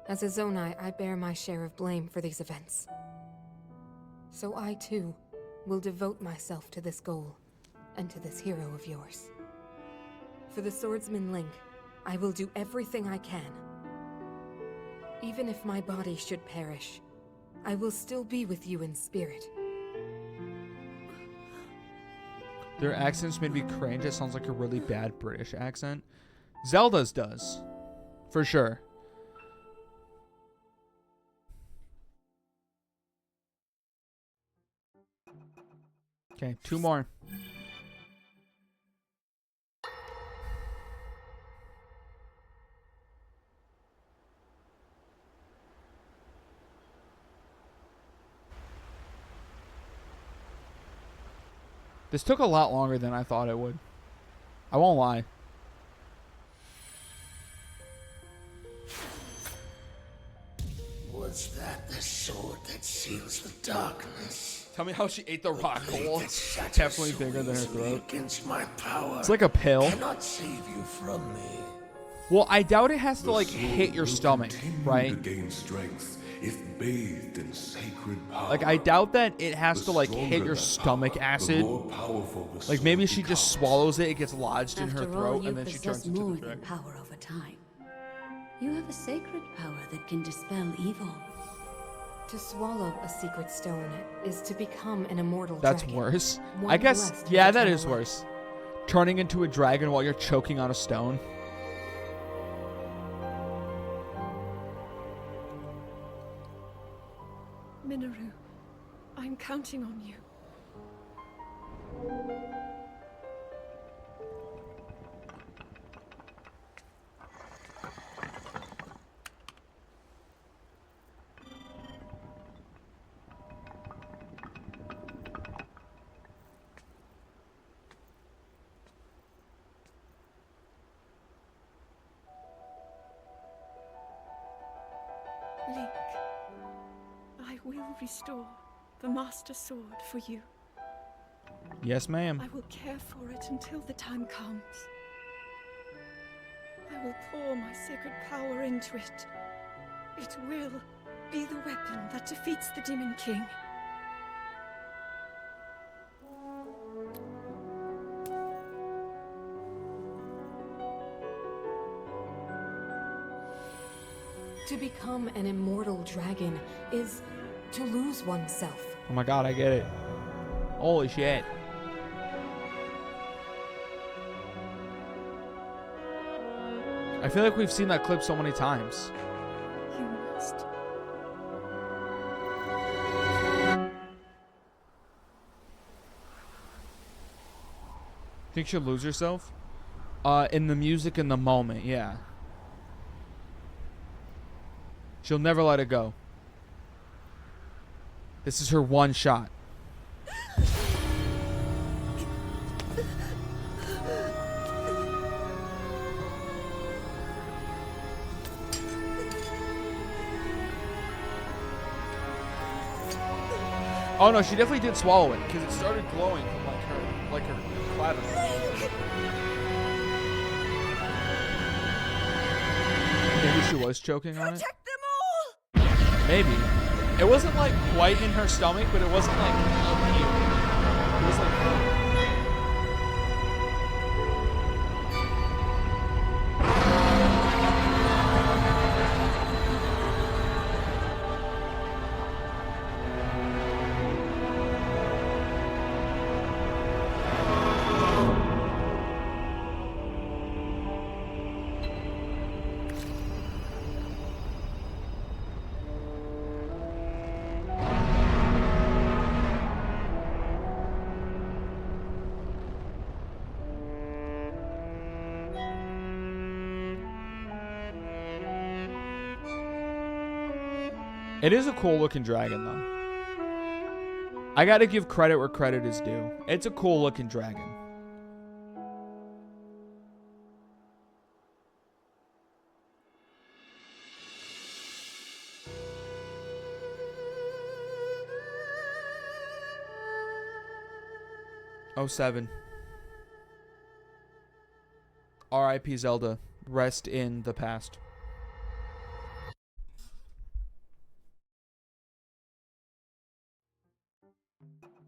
As a Zonai, I bear my share of blame for these events. So I too will devote myself to this goal, and to this hero of yours. For the swordsman Link, I will do everything I can. Even if my body should perish, I will still be with you in spirit. Their accents made me cringe. It sounds like a really bad British accent. Zelda's does. For sure. Okay, 2 more. This took a lot longer than I thought it would. I won't lie. Was that the sword that seals the darkness? Tell me how she ate the rock hole. It's Definitely bigger than her throat. Against my power. It's like a pill. Cannot save you from me. Well, I doubt it has to like hit your stomach, right? To gain strength if bathed in sacred power. Like I doubt that it has to like hit your stomach acid. The more powerful the Like sword maybe she becomes. just swallows it, it gets lodged in her After all, throat, you and then she turns possess into more the than dragon. power over time. You have a sacred power that can dispel evil. To swallow a secret stone is to become an immortal That's dragon. worse. One I guess, blessed with yeah, that eternal is life. worse. Turning into a dragon while you're choking on a stone. Minoru, I'm counting on you. Link, I will restore the Master Sword for you. Yes, ma'am. I will care for it until the time comes. I will pour my sacred power into it. It will be the weapon that defeats the Demon King. To become an immortal dragon is to lose oneself. Oh my god, I get it. Holy shit. I feel like we've seen that clip so many times. You must. Think she'll lose herself? In the music in the moment, yeah. She'll never let it go. This is her one shot. Oh no, she definitely did swallow it because it started glowing from like her clavicle. Maybe she was choking on it. Protect them all! Maybe. It wasn't like quite in her stomach, but it wasn't like up here. It was like. It is a cool looking dragon though. I gotta give credit where credit is due. It's a cool looking dragon. Oh, 07. R.I.P. Zelda. Rest in the past.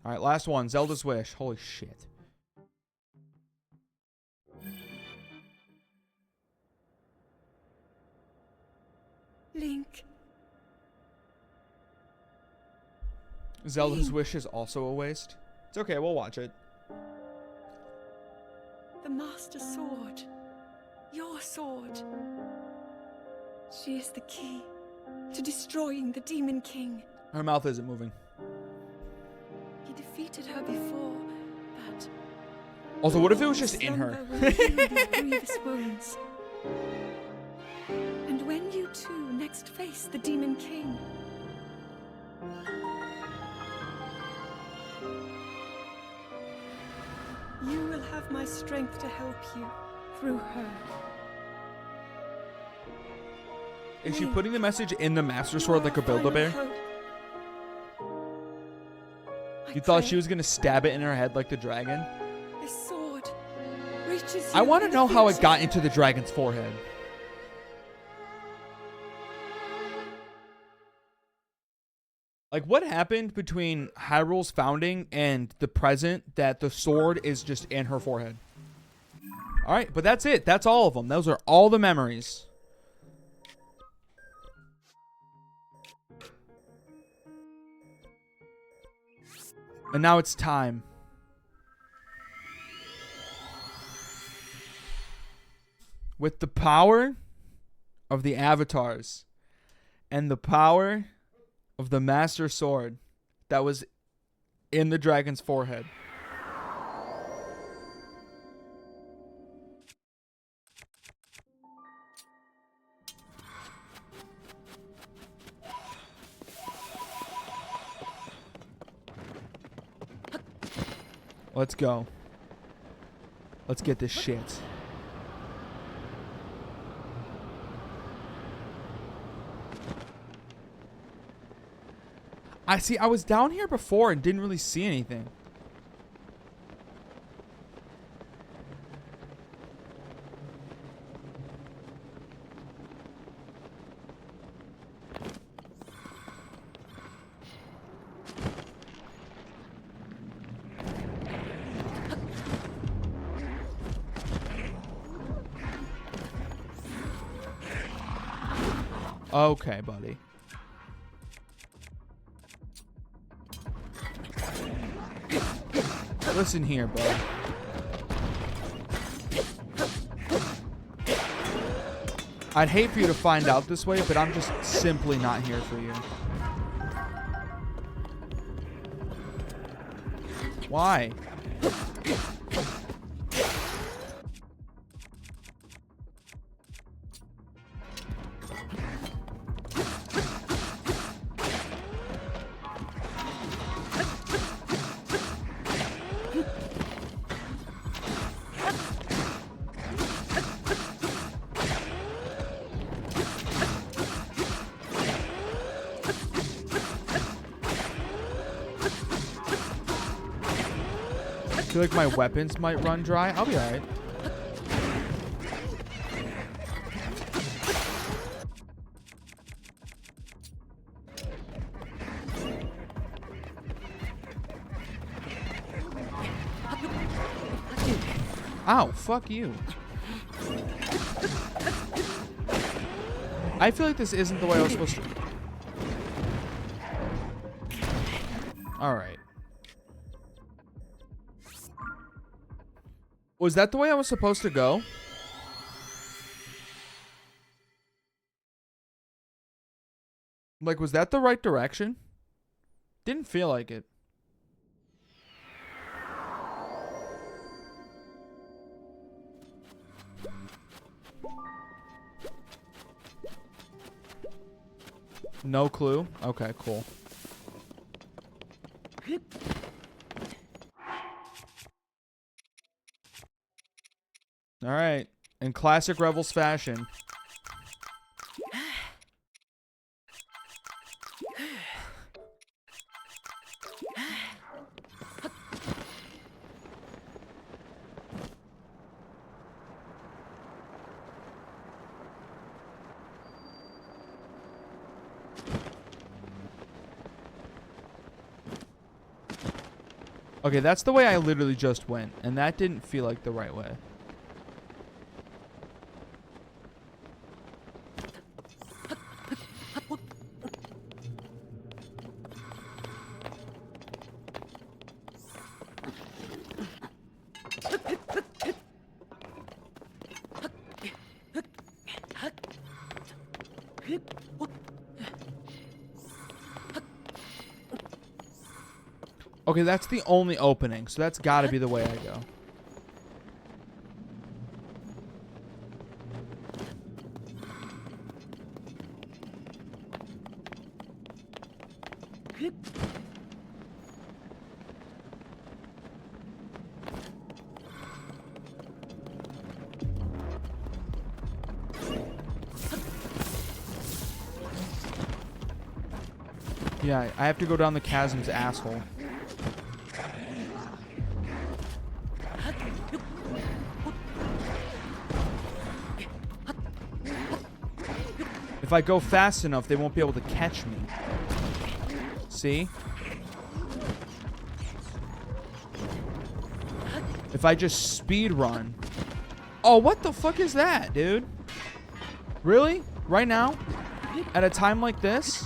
Alright, last one. Zelda's Wish. Holy shit. Link. Zelda's Wish is also a waste. It's okay, we'll watch it. The Master Sword. Your sword. She is the key to destroying the Demon King. Her mouth isn't moving. He defeated her before, but... Also, what if it was just in her? Slumber will heal your grievous wounds. And when you two next face the Demon King, you will have my strength to help you through her. Is she putting the message in the Master Sword like a Build-A-Bear? You thought she was gonna stab it in her head like the dragon? This sword reaches I you want to in know the how it future. got into the dragon's forehead. Like, what happened between Hyrule's founding and the present that the sword is just in her forehead? Alright, but that's it. That's all of them. Those are all the memories. And now it's time. With the power of the avatars and the power of the master sword that was in the dragon's forehead. Let's go. Let's get this shit. I was down here before and didn't really see anything. Okay, buddy. Listen here, bud. I'd hate for you to find out this way, but I'm just simply not here for you. Why? I feel like my weapons might run dry. I'll be alright. Ow, fuck you. I feel like this isn't the way I was supposed to. Alright. Was that the way I was supposed to go? Like, was that the right direction? Didn't feel like it. No clue? Okay, cool. All right. In classic Revels fashion. Okay, that's the way I literally just went, and that didn't feel like the right way. Okay, that's the only opening, so that's got to be the way I go. Yeah, I have to go down the chasm's asshole. If I go fast enough, they won't be able to catch me. See? If I just speed run. Oh, what the fuck is that, dude? Really? Right now? At a time like this?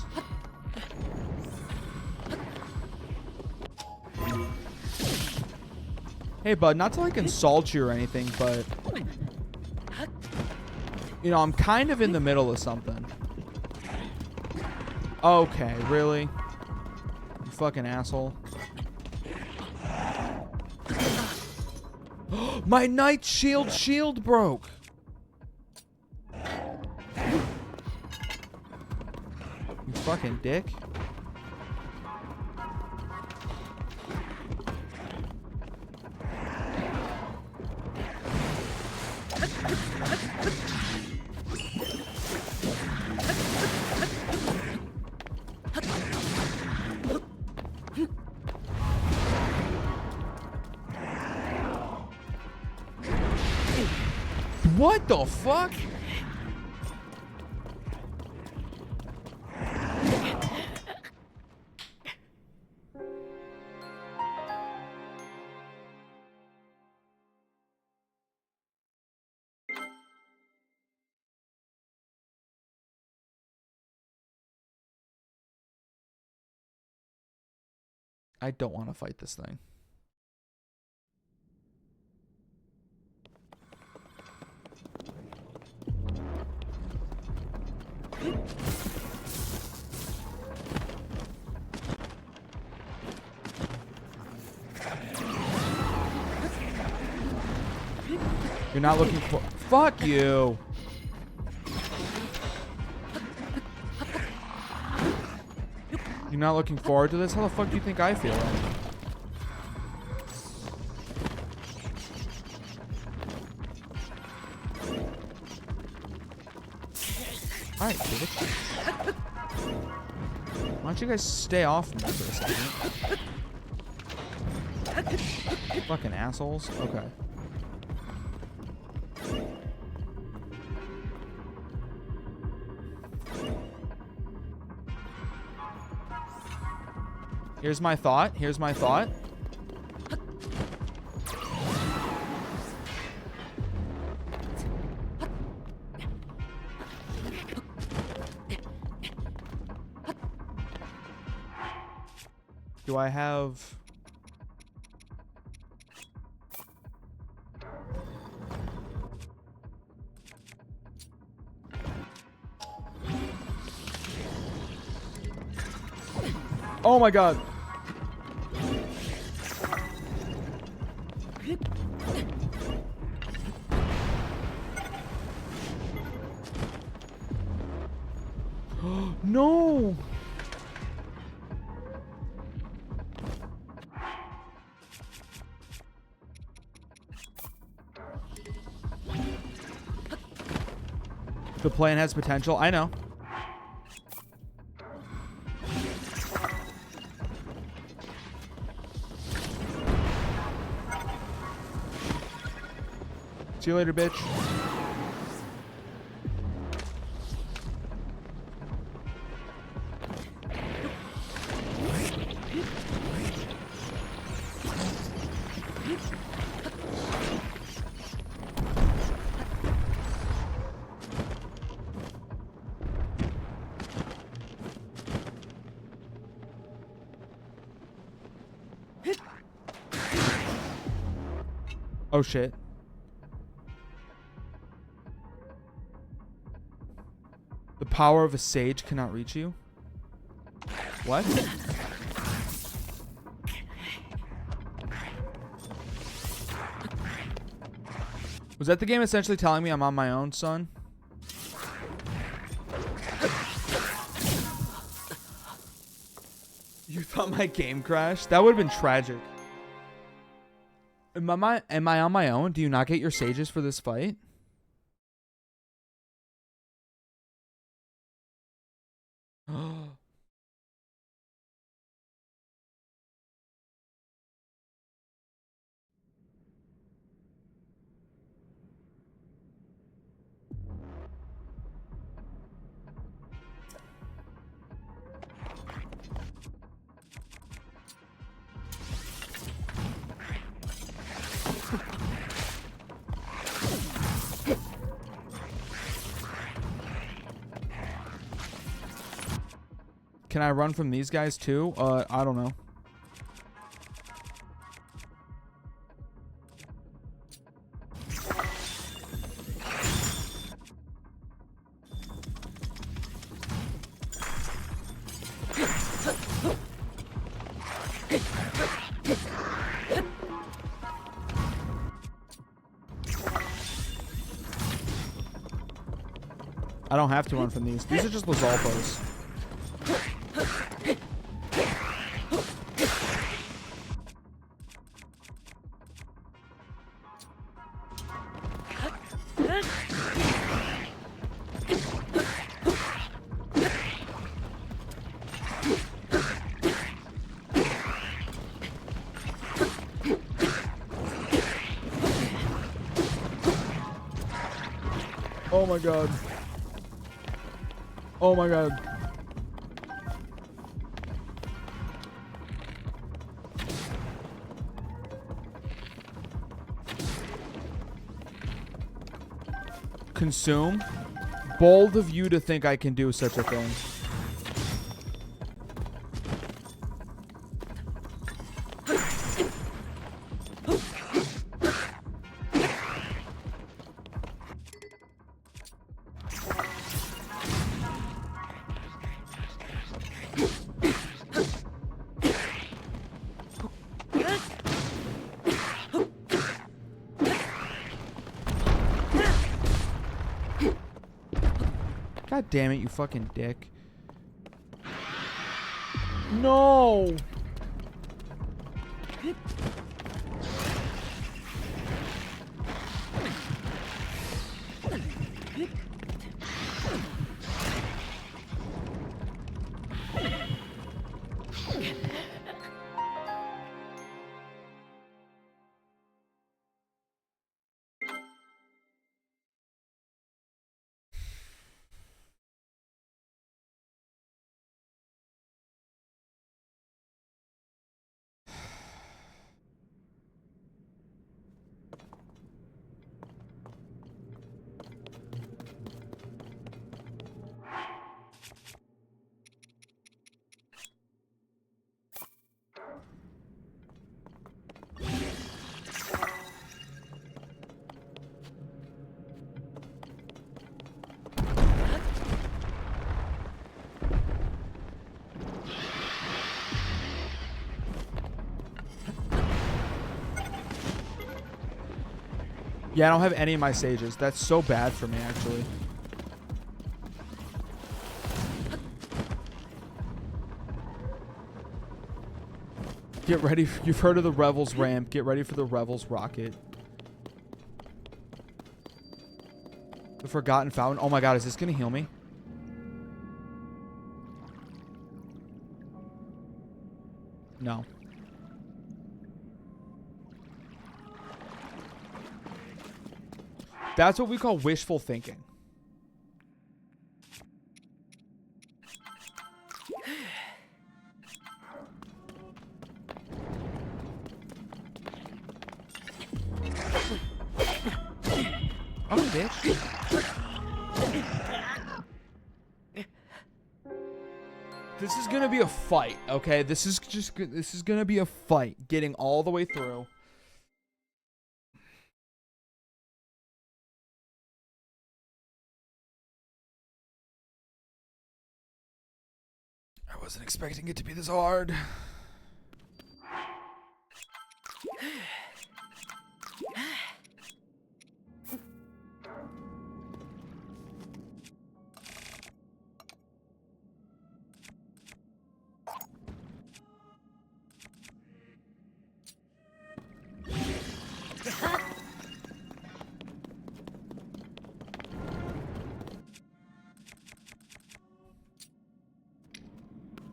Hey, bud, not to like insult you or anything, but you know, I'm kind of in the middle of something. Okay, really? You fucking asshole. My knight's shield broke. You fucking dick. What the fuck? I don't want to fight this thing. You're not looking for... Fuck you! You're not looking forward to this? How the fuck do you think I feel? Alright, bitch. Why don't you guys stay off me for a second? Fucking assholes. Okay. Here's my thought. Here's my thought. Do I have... Oh my god. No. The plan has potential. I know. See you later, bitch. Oh shit. The power of a sage cannot reach you? What? Was that the game essentially telling me I'm on my own, son? You thought my game crashed? That would have been tragic. Am I on my own? Do you not get your sages for this fight? Can I run from these guys too? I don't know. I don't have to run from these. These are just Lizalfos. Oh my god. Oh my god. Consume? Bold of you to think I can do such a thing. God damn it, you fucking dick. No! Yeah, I don't have any of my sages. That's so bad for me, actually. Get ready. You've heard of the Revels ramp. Get ready for the Revels rocket. The Forgotten Fountain. Oh my god, is this going to heal me? No. That's what we call wishful thinking. Oh, bitch. This is gonna be a fight, okay? This is gonna be a fight, getting all the way through. I wasn't expecting it to be this hard.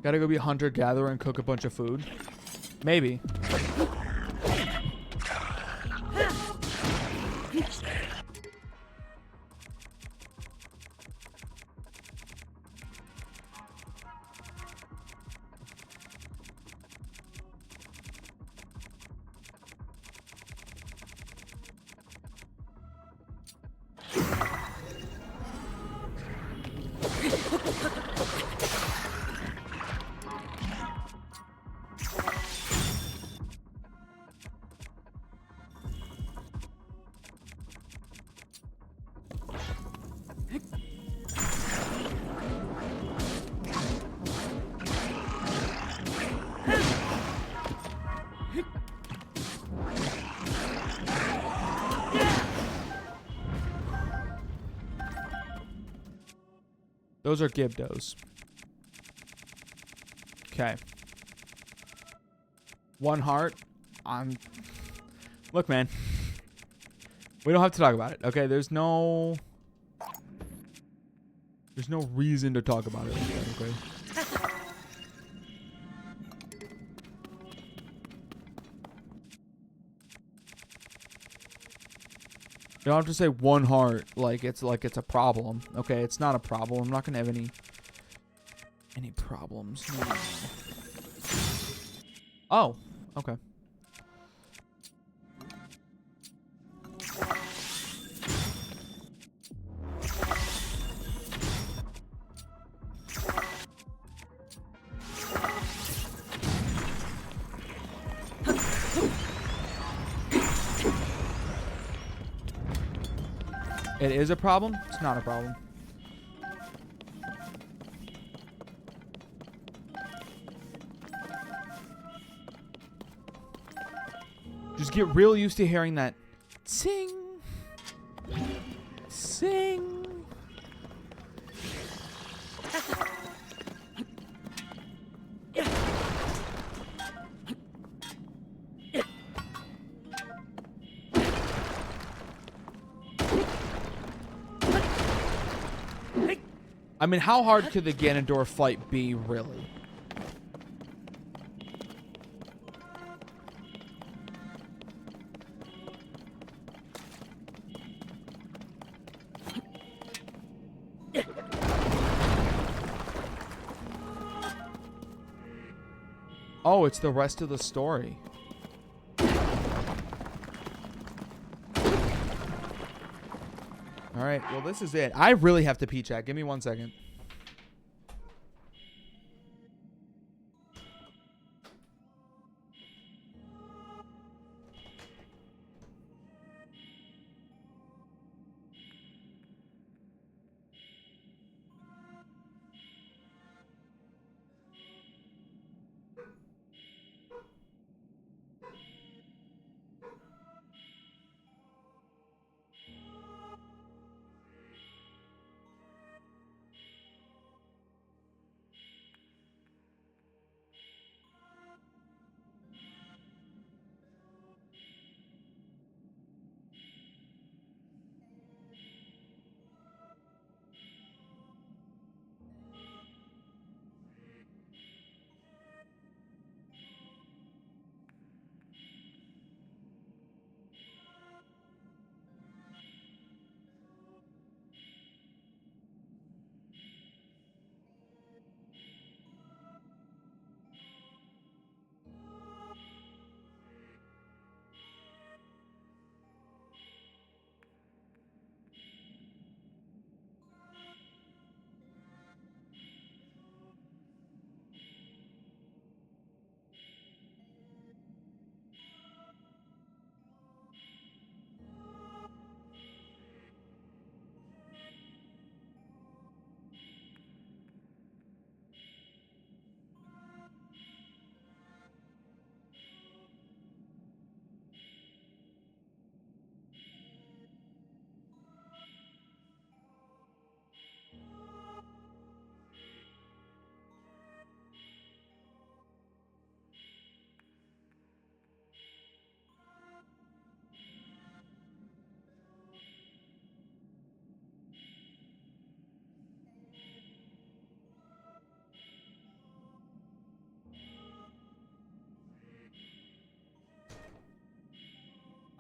Gotta go be a hunter-gatherer and cook a bunch of food. Maybe. Those are Gibdos. Okay. 1 heart. Look, man. We don't have to talk about it. Okay, there's no reason to talk about it. Okay. You don't have to say 1 heart like it's a problem. Okay, it's not a problem. I'm not gonna have any problems. Oh, okay. It is a problem? It's not a problem. Just get real used to hearing that sing. Sing. I mean, how hard could the Ganondorf fight be, really? Oh, it's the rest of the story. All right, well, this is it. I really have to pee, chat. Give me 1 second.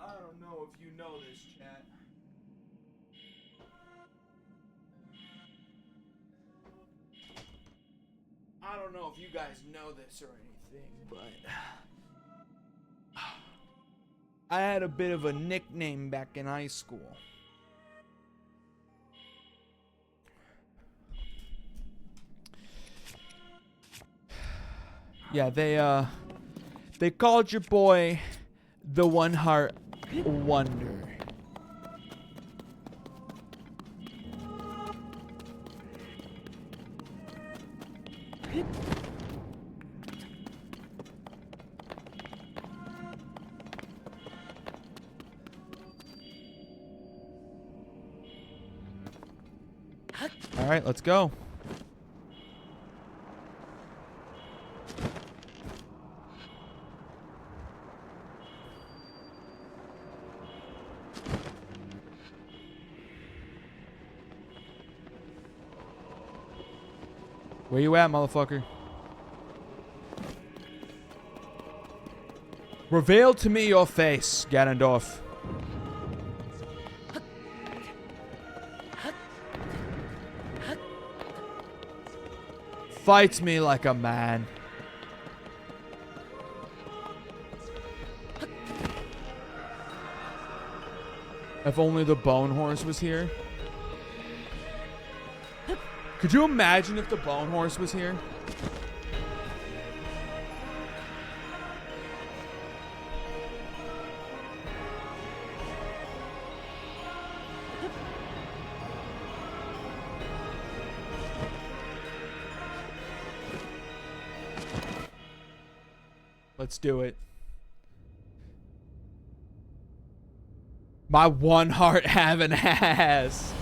I don't know if you know this, chat. I don't know if you guys know this or anything, but I had a bit of a nickname back in high school. Yeah, they called your boy the One Heart Wonder. All right, let's go. Where you at, motherfucker? Reveal to me your face, Ganondorf. Fight me like a man. If only the Bone Horse was here. Could you imagine if the Bone Horse was here? Let's do it. My one heart having ass.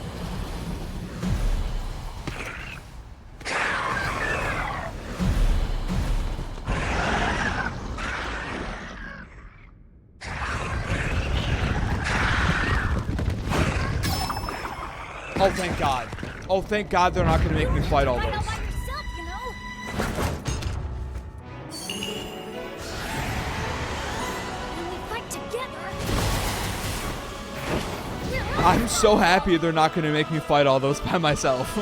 Oh, thank God. Oh, thank God they're not going to make me fight all those. I'm so happy they're not going to make me fight all those by myself.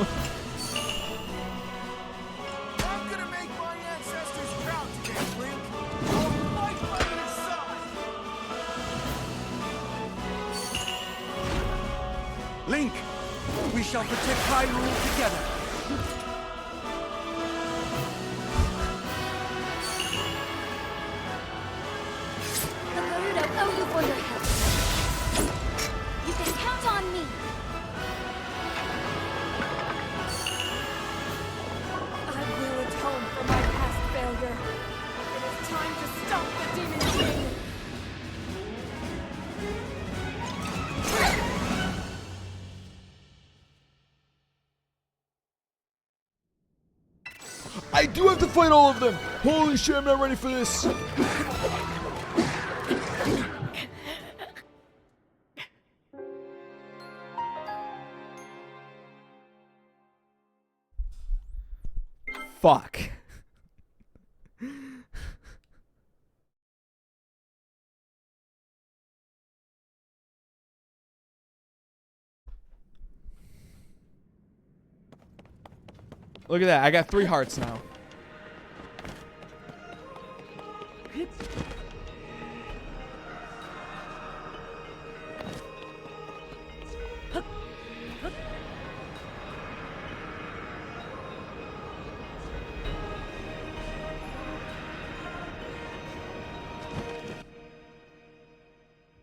I'm gonna make my ancestors proud today, Link. I'll fight by your side. Link, we shall protect Hyrule together. The Gerudo owe you for your help. You can count on me. I will atone for my past failure. It is time to stop the Demon King. I do have to fight all of them. Holy shit, I'm not ready for this. Fuck. Look at that. I got 3 hearts now.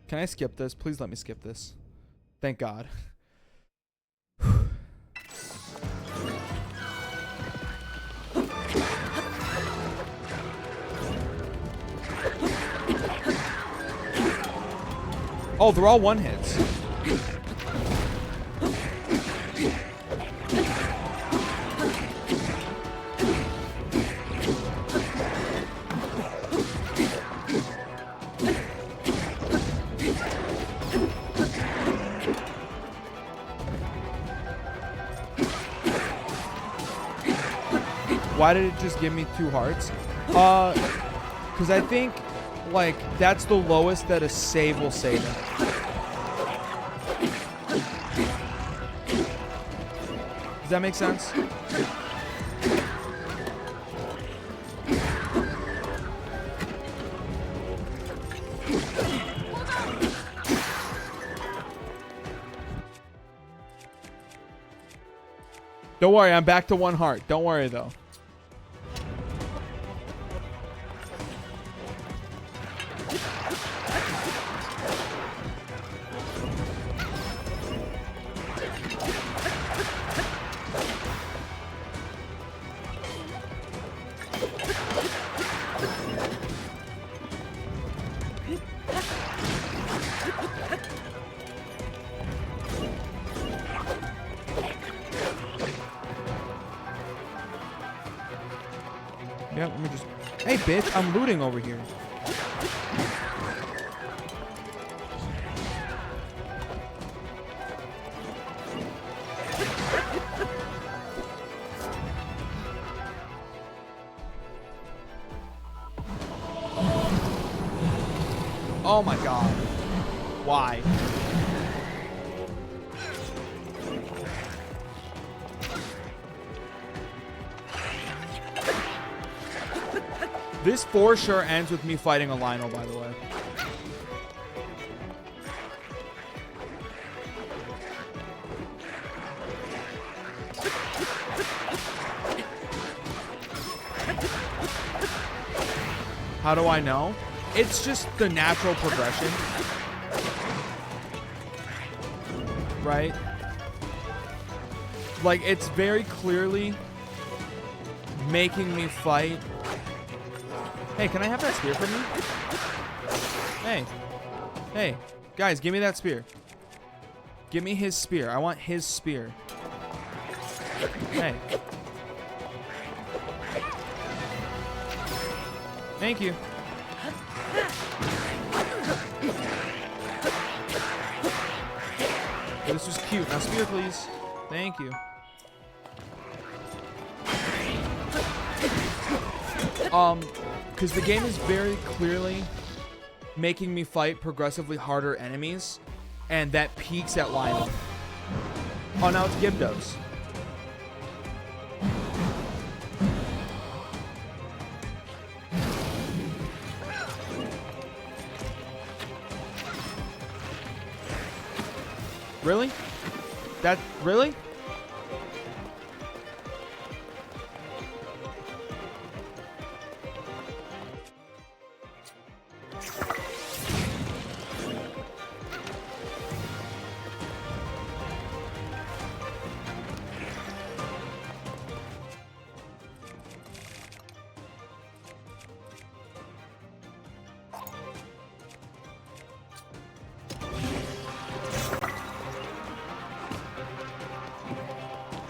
Can I skip this? Please let me skip this. Thank God. Oh, they're all one hits. Why did it just give me 2 hearts? Because I think, like, that's the lowest that a save will save it. Does that make sense? Don't worry, I'm back to 1 heart. Don't worry, though. Yeah, let me just... Hey, bitch, I'm looting over here. Oh my god. Why? This for sure ends with me fighting a Lionel, by the way. How do I know? It's just the natural progression. Right? Like, it's very clearly making me fight. Hey, can I have that spear from you? Hey. Hey. Guys, give me that spear. Give me his spear. I want his spear. Hey. Thank you. Oh, this was cute. Now spear, please. Thank you. Because the game is very clearly making me fight progressively harder enemies, and that peaks at Lionel. Oh, now it's Gibdos. Really? That really?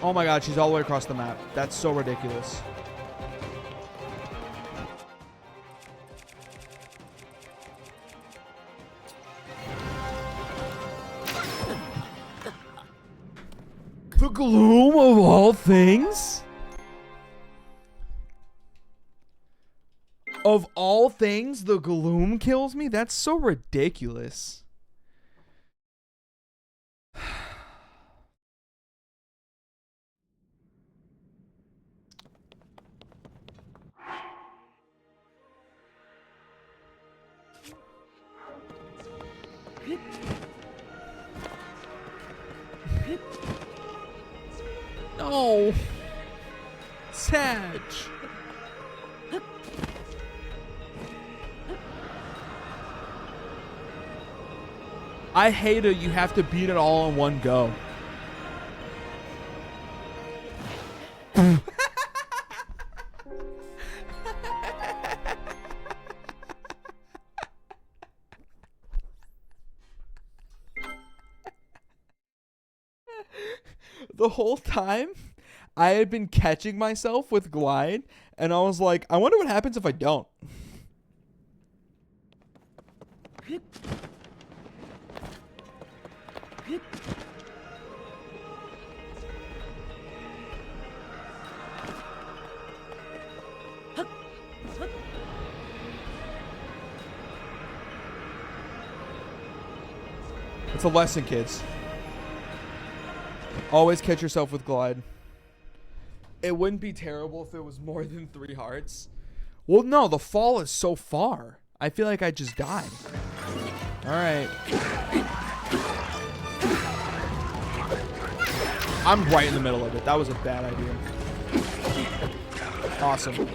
Oh my god, she's all the way across the map. That's so ridiculous. The gloom of all things? Of all things, the gloom kills me? That's so ridiculous. No. Sag. I hate it. You have to beat it all in one go. The whole time, I had been catching myself with glide, and I was like, I wonder what happens if I don't. It's a lesson, kids. Always catch yourself with glide. It wouldn't be terrible if it was more than 3 hearts. Well, no, the fall is so far. I feel like I just died. Alright. I'm right in the middle of it. That was a bad idea. Awesome.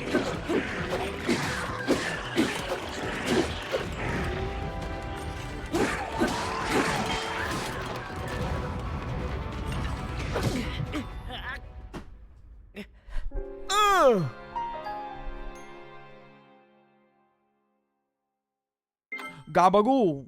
Gabagoo.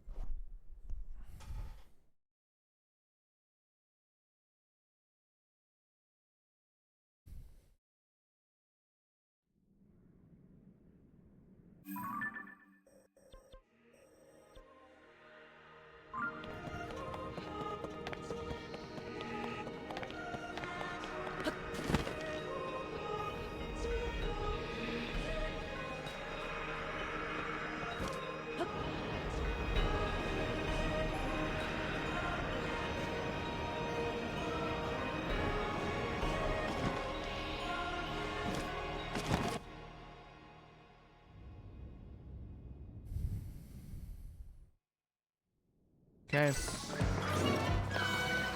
Okay.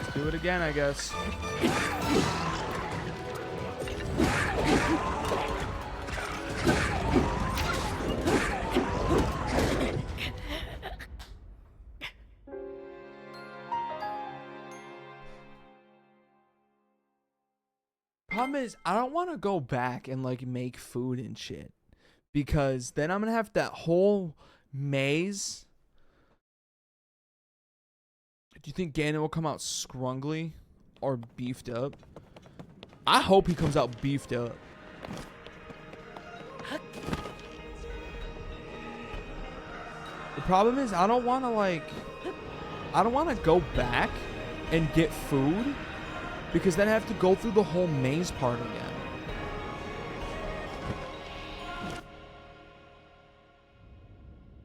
Let's do it again, I guess. Problem is, I don't want to go back and like make food and shit, because then I'm gonna have that whole maze. Do you think Ganon will come out scrungly or beefed up? I hope he comes out beefed up. The problem is, I don't want to go back and get food, because then I have to go through the whole maze part again.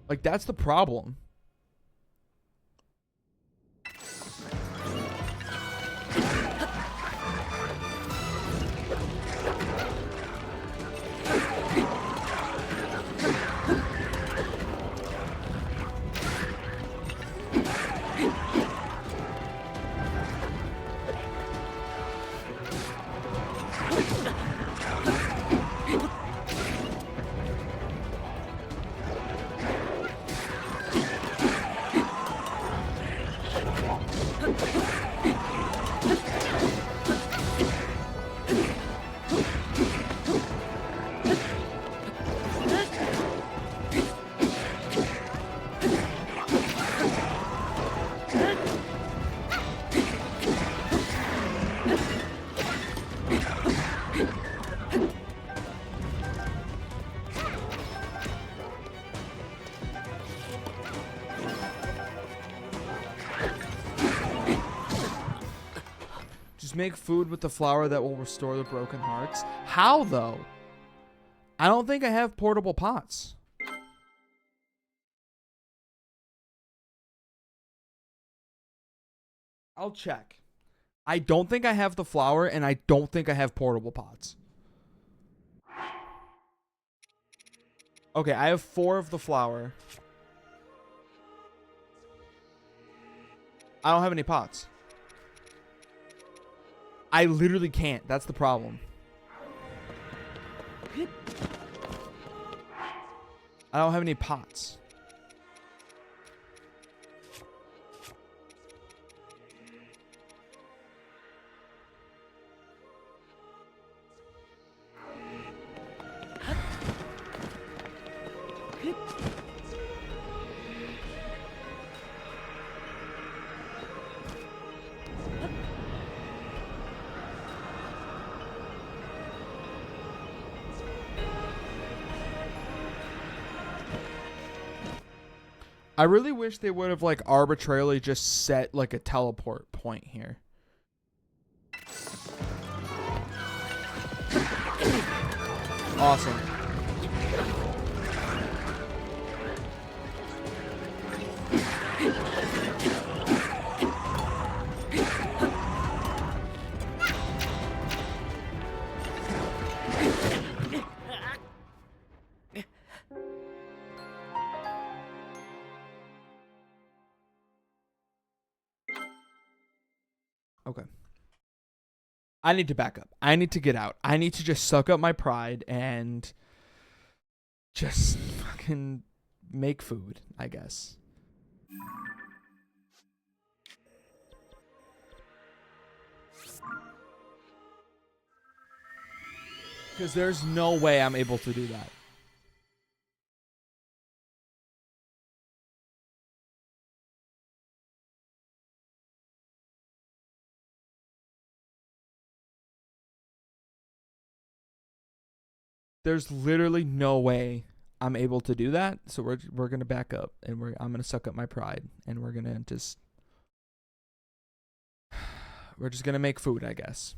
Like, that's the problem. Make food with the flour that will restore the broken hearts. How though? I don't think I have portable pots. I'll check. I don't think I have the flour, and I don't think I have portable pots. Okay, I have 4 of the flour. I don't have any pots. I literally can't. That's the problem. I don't have any pots. I really wish they would have like arbitrarily just set like a teleport point here. Awesome. Okay. I need to back up. I need to get out. I need to just suck up my pride and just fucking make food, I guess. Because there's no way I'm able to do that. There's literally no way I'm able to do that. So we're gonna back up, and I'm gonna suck up my pride, and we're just gonna make food, I guess.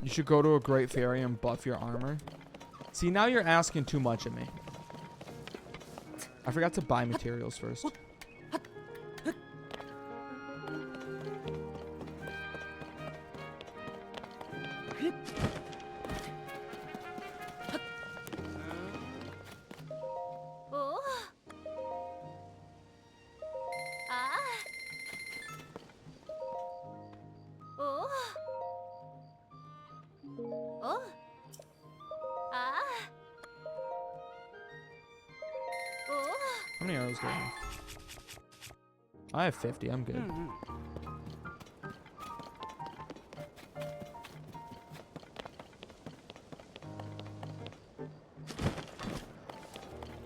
You should go to a Great Fairy and buff your armor. See, now you're asking too much of me. I forgot to buy materials first. How many arrows do I have? I have 50. I'm good.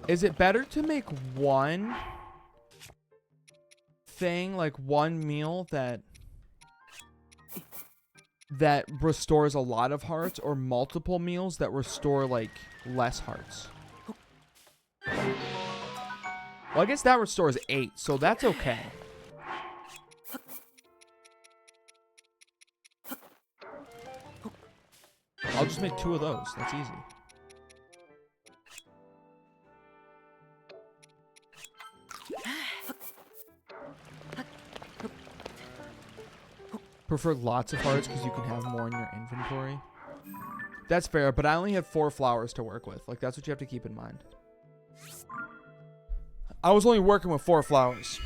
Is it better to make one thing, like one meal that restores a lot of hearts, or multiple meals that restore like less hearts? Well, I guess that restores 8, so that's okay. I'll just make 2 of those. That's easy. Prefer lots of hearts because you can have more in your inventory. That's fair, but I only have 4 flowers to work with. Like, that's what you have to keep in mind. I was only working with 4 flowers.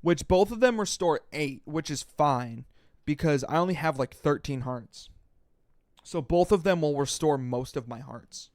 Which both of them restore 8, which is fine because I only have like 13 hearts. So both of them will restore most of my hearts.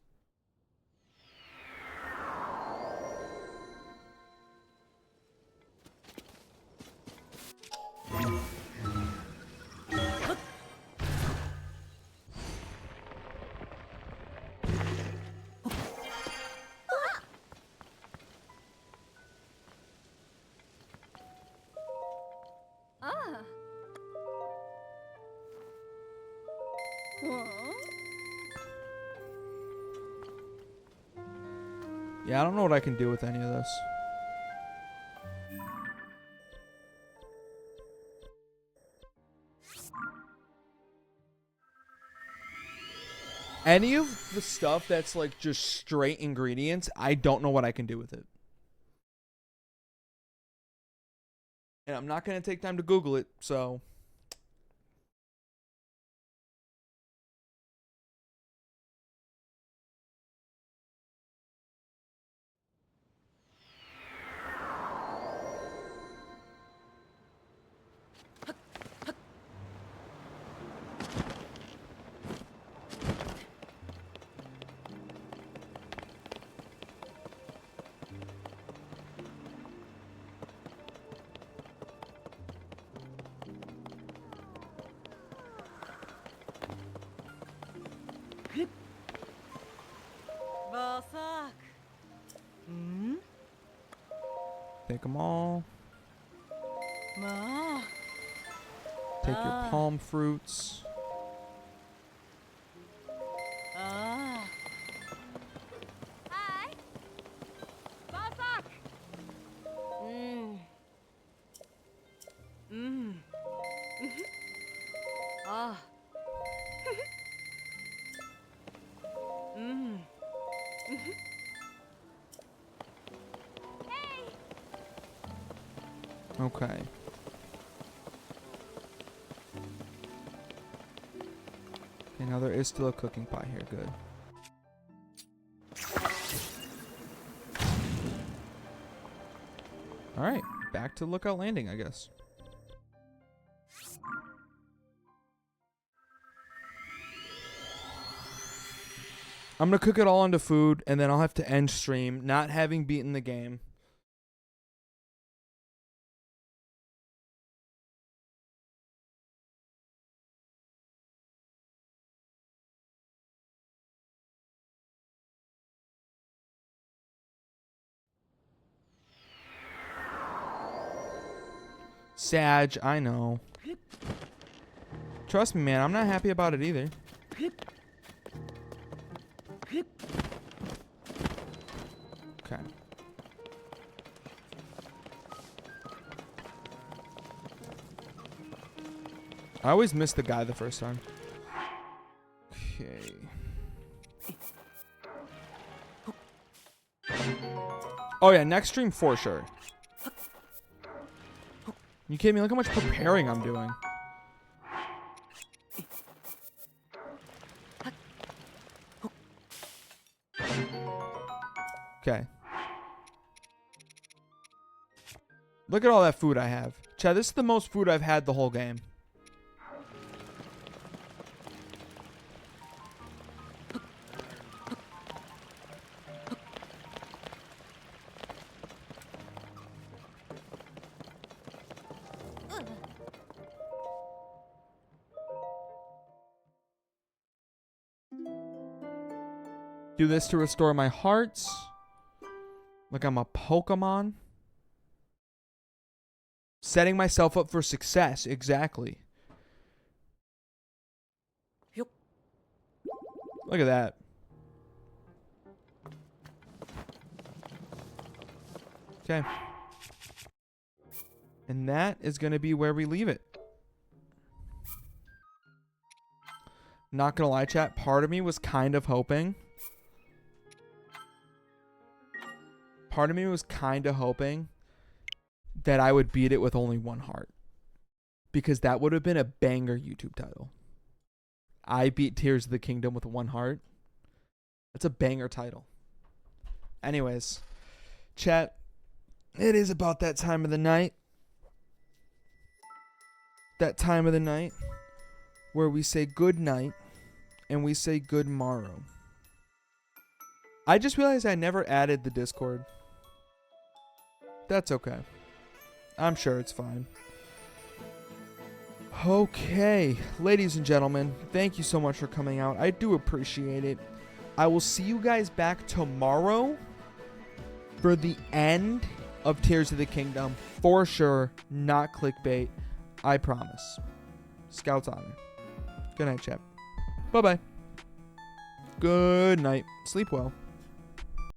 Yeah, I don't know what I can do with any of this. Any of the stuff that's like just straight ingredients, I don't know what I can do with it. And I'm not going to take time to Google it, so... Take them all. Take your palm fruits. Hi. Basak. Ah. Okay. Okay, now there is still a cooking pot here. Good. Alright, back to Lookout Landing, I guess. I'm gonna cook it all into food, and then I'll have to end stream, not having beaten the game. Sag, I know. Trust me, man, I'm not happy about it either. Okay. I always miss the guy the first time. Okay. Oh yeah, next stream for sure. You kidding me? Look how much preparing I'm doing. Okay. Look at all that food I have. Chad, this is the most food I've had the whole game. Do this to restore my hearts. Like I'm a Pokemon. Setting myself up for success. Exactly. Yup. Look at that. Okay. And that is going to be where we leave it. Not going to lie, chat. Part of me was kind of hoping. That I would beat it with only one heart. Because that would have been a banger YouTube title. I beat Tears of the Kingdom with one heart. That's a banger title. Anyways, chat, it is about that time of the night. That time of the night where we say good night and we say good morrow. I just realized I never added the Discord. That's okay. I'm sure it's fine. Okay, ladies and gentlemen, thank you so much for coming out. I do appreciate it. I will see you guys back tomorrow for the end of Tears of the Kingdom. For sure, not clickbait. I promise. Scout's honor. Good night, chat. Bye-bye. Good night. Sleep well.